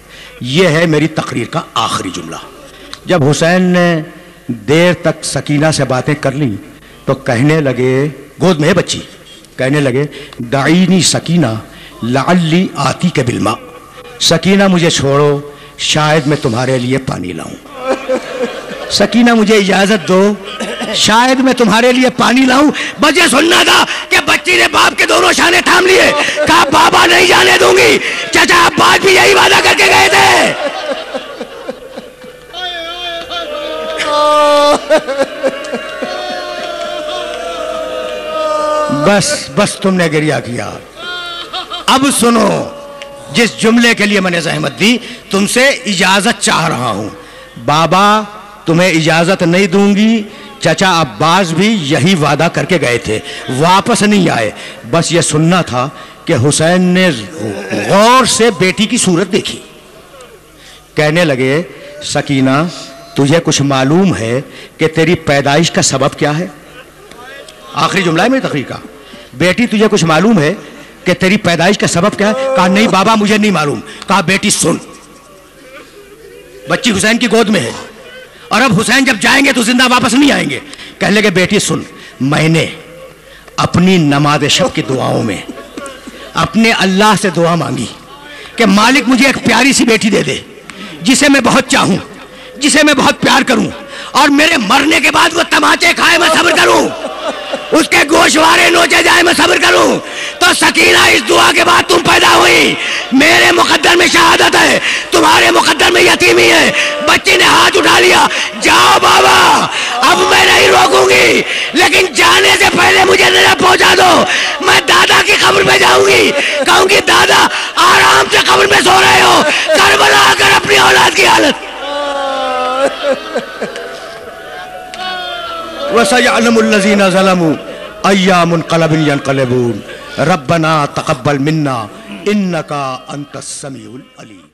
यह है मेरी तकरीर का आखिरी जुमला। जब हुसैन ने देर तक सकीना से बातें कर ली तो कहने लगे, गोद में है बच्ची, कहने लगे, दाईनी सकीना लाल्ली आती के बिलमा। सकीना मुझे छोड़ो, शायद मैं तुम्हारे लिए पानी लाऊं। सकीना मुझे इजाजत दो, शायद मैं तुम्हारे लिए पानी लाऊं। बस ये सुनना था कि बच्ची ने बाप के दोनों शाने थाम लिए, कहा बाबा नहीं जाने दूंगी। चाचा अब्बास भी यही वादा करके गए थे। बस बस तुमने गिरिया किया। अब सुनो, जिस जुमले के लिए मैंने जहमत दी, तुमसे इजाजत चाह रहा हूं। बाबा तुम्हें इजाजत नहीं दूंगी, चाचा अब्बास भी यही वादा करके गए थे, वापस नहीं आए। बस ये सुनना था कि हुसैन ने गौर से बेटी की सूरत देखी। कहने लगे, सकीना तुझे कुछ मालूम है कि तेरी पैदाइश का सबब क्या है? आखिरी जुमला है मेरी तकरीर का। बेटी तुझे कुछ मालूम है कि तेरी पैदाइश का सबब क्या है? कहा नहीं बाबा मुझे नहीं मालूम। कहा बेटी सुन, बच्ची हुसैन की गोद में है और अब हुसैन जब जाएंगे तो जिंदा वापस नहीं आएंगे। कहने लगे बेटी सुन, मैंने अपनी नमाज शब की दुआओं में अपने अल्लाह से दुआ मांगी कि मालिक मुझे एक प्यारी सी बेटी दे दे, जिसे मैं बहुत चाहूं, जिसे मैं बहुत प्यार करूं, और मेरे मरने के बाद वो तमाचे खाए मैं सब्र करूं, उसके गोशवारे नोचे जाए मैं सब्र करूं। तो सकीना इस दुआ के बाद तुम पैदा हुई। मेरे मुकद्दर में शहादत है, तुम्हारे मुकद्दर में यतीमी है। बच्ची ने हाथ उठा लिया, जाओ बाबा अब मैं नहीं रोकूंगी, लेकिन जाने से पहले मुझे नजर पहुंचा दो। मैं दादा की कब्र पे जाऊंगी, कहूंगी दादा आराम से कब्र में सो रहे हो, करबला आकर अपनी औलाद की हालत। वसयअलमुल्लज़ीना ज़लमू अय्या मुनक़लबिन यनक़लिबून रब्बना तक़ब्बल मिन्ना इन्नका अंतस समीउल अलीम।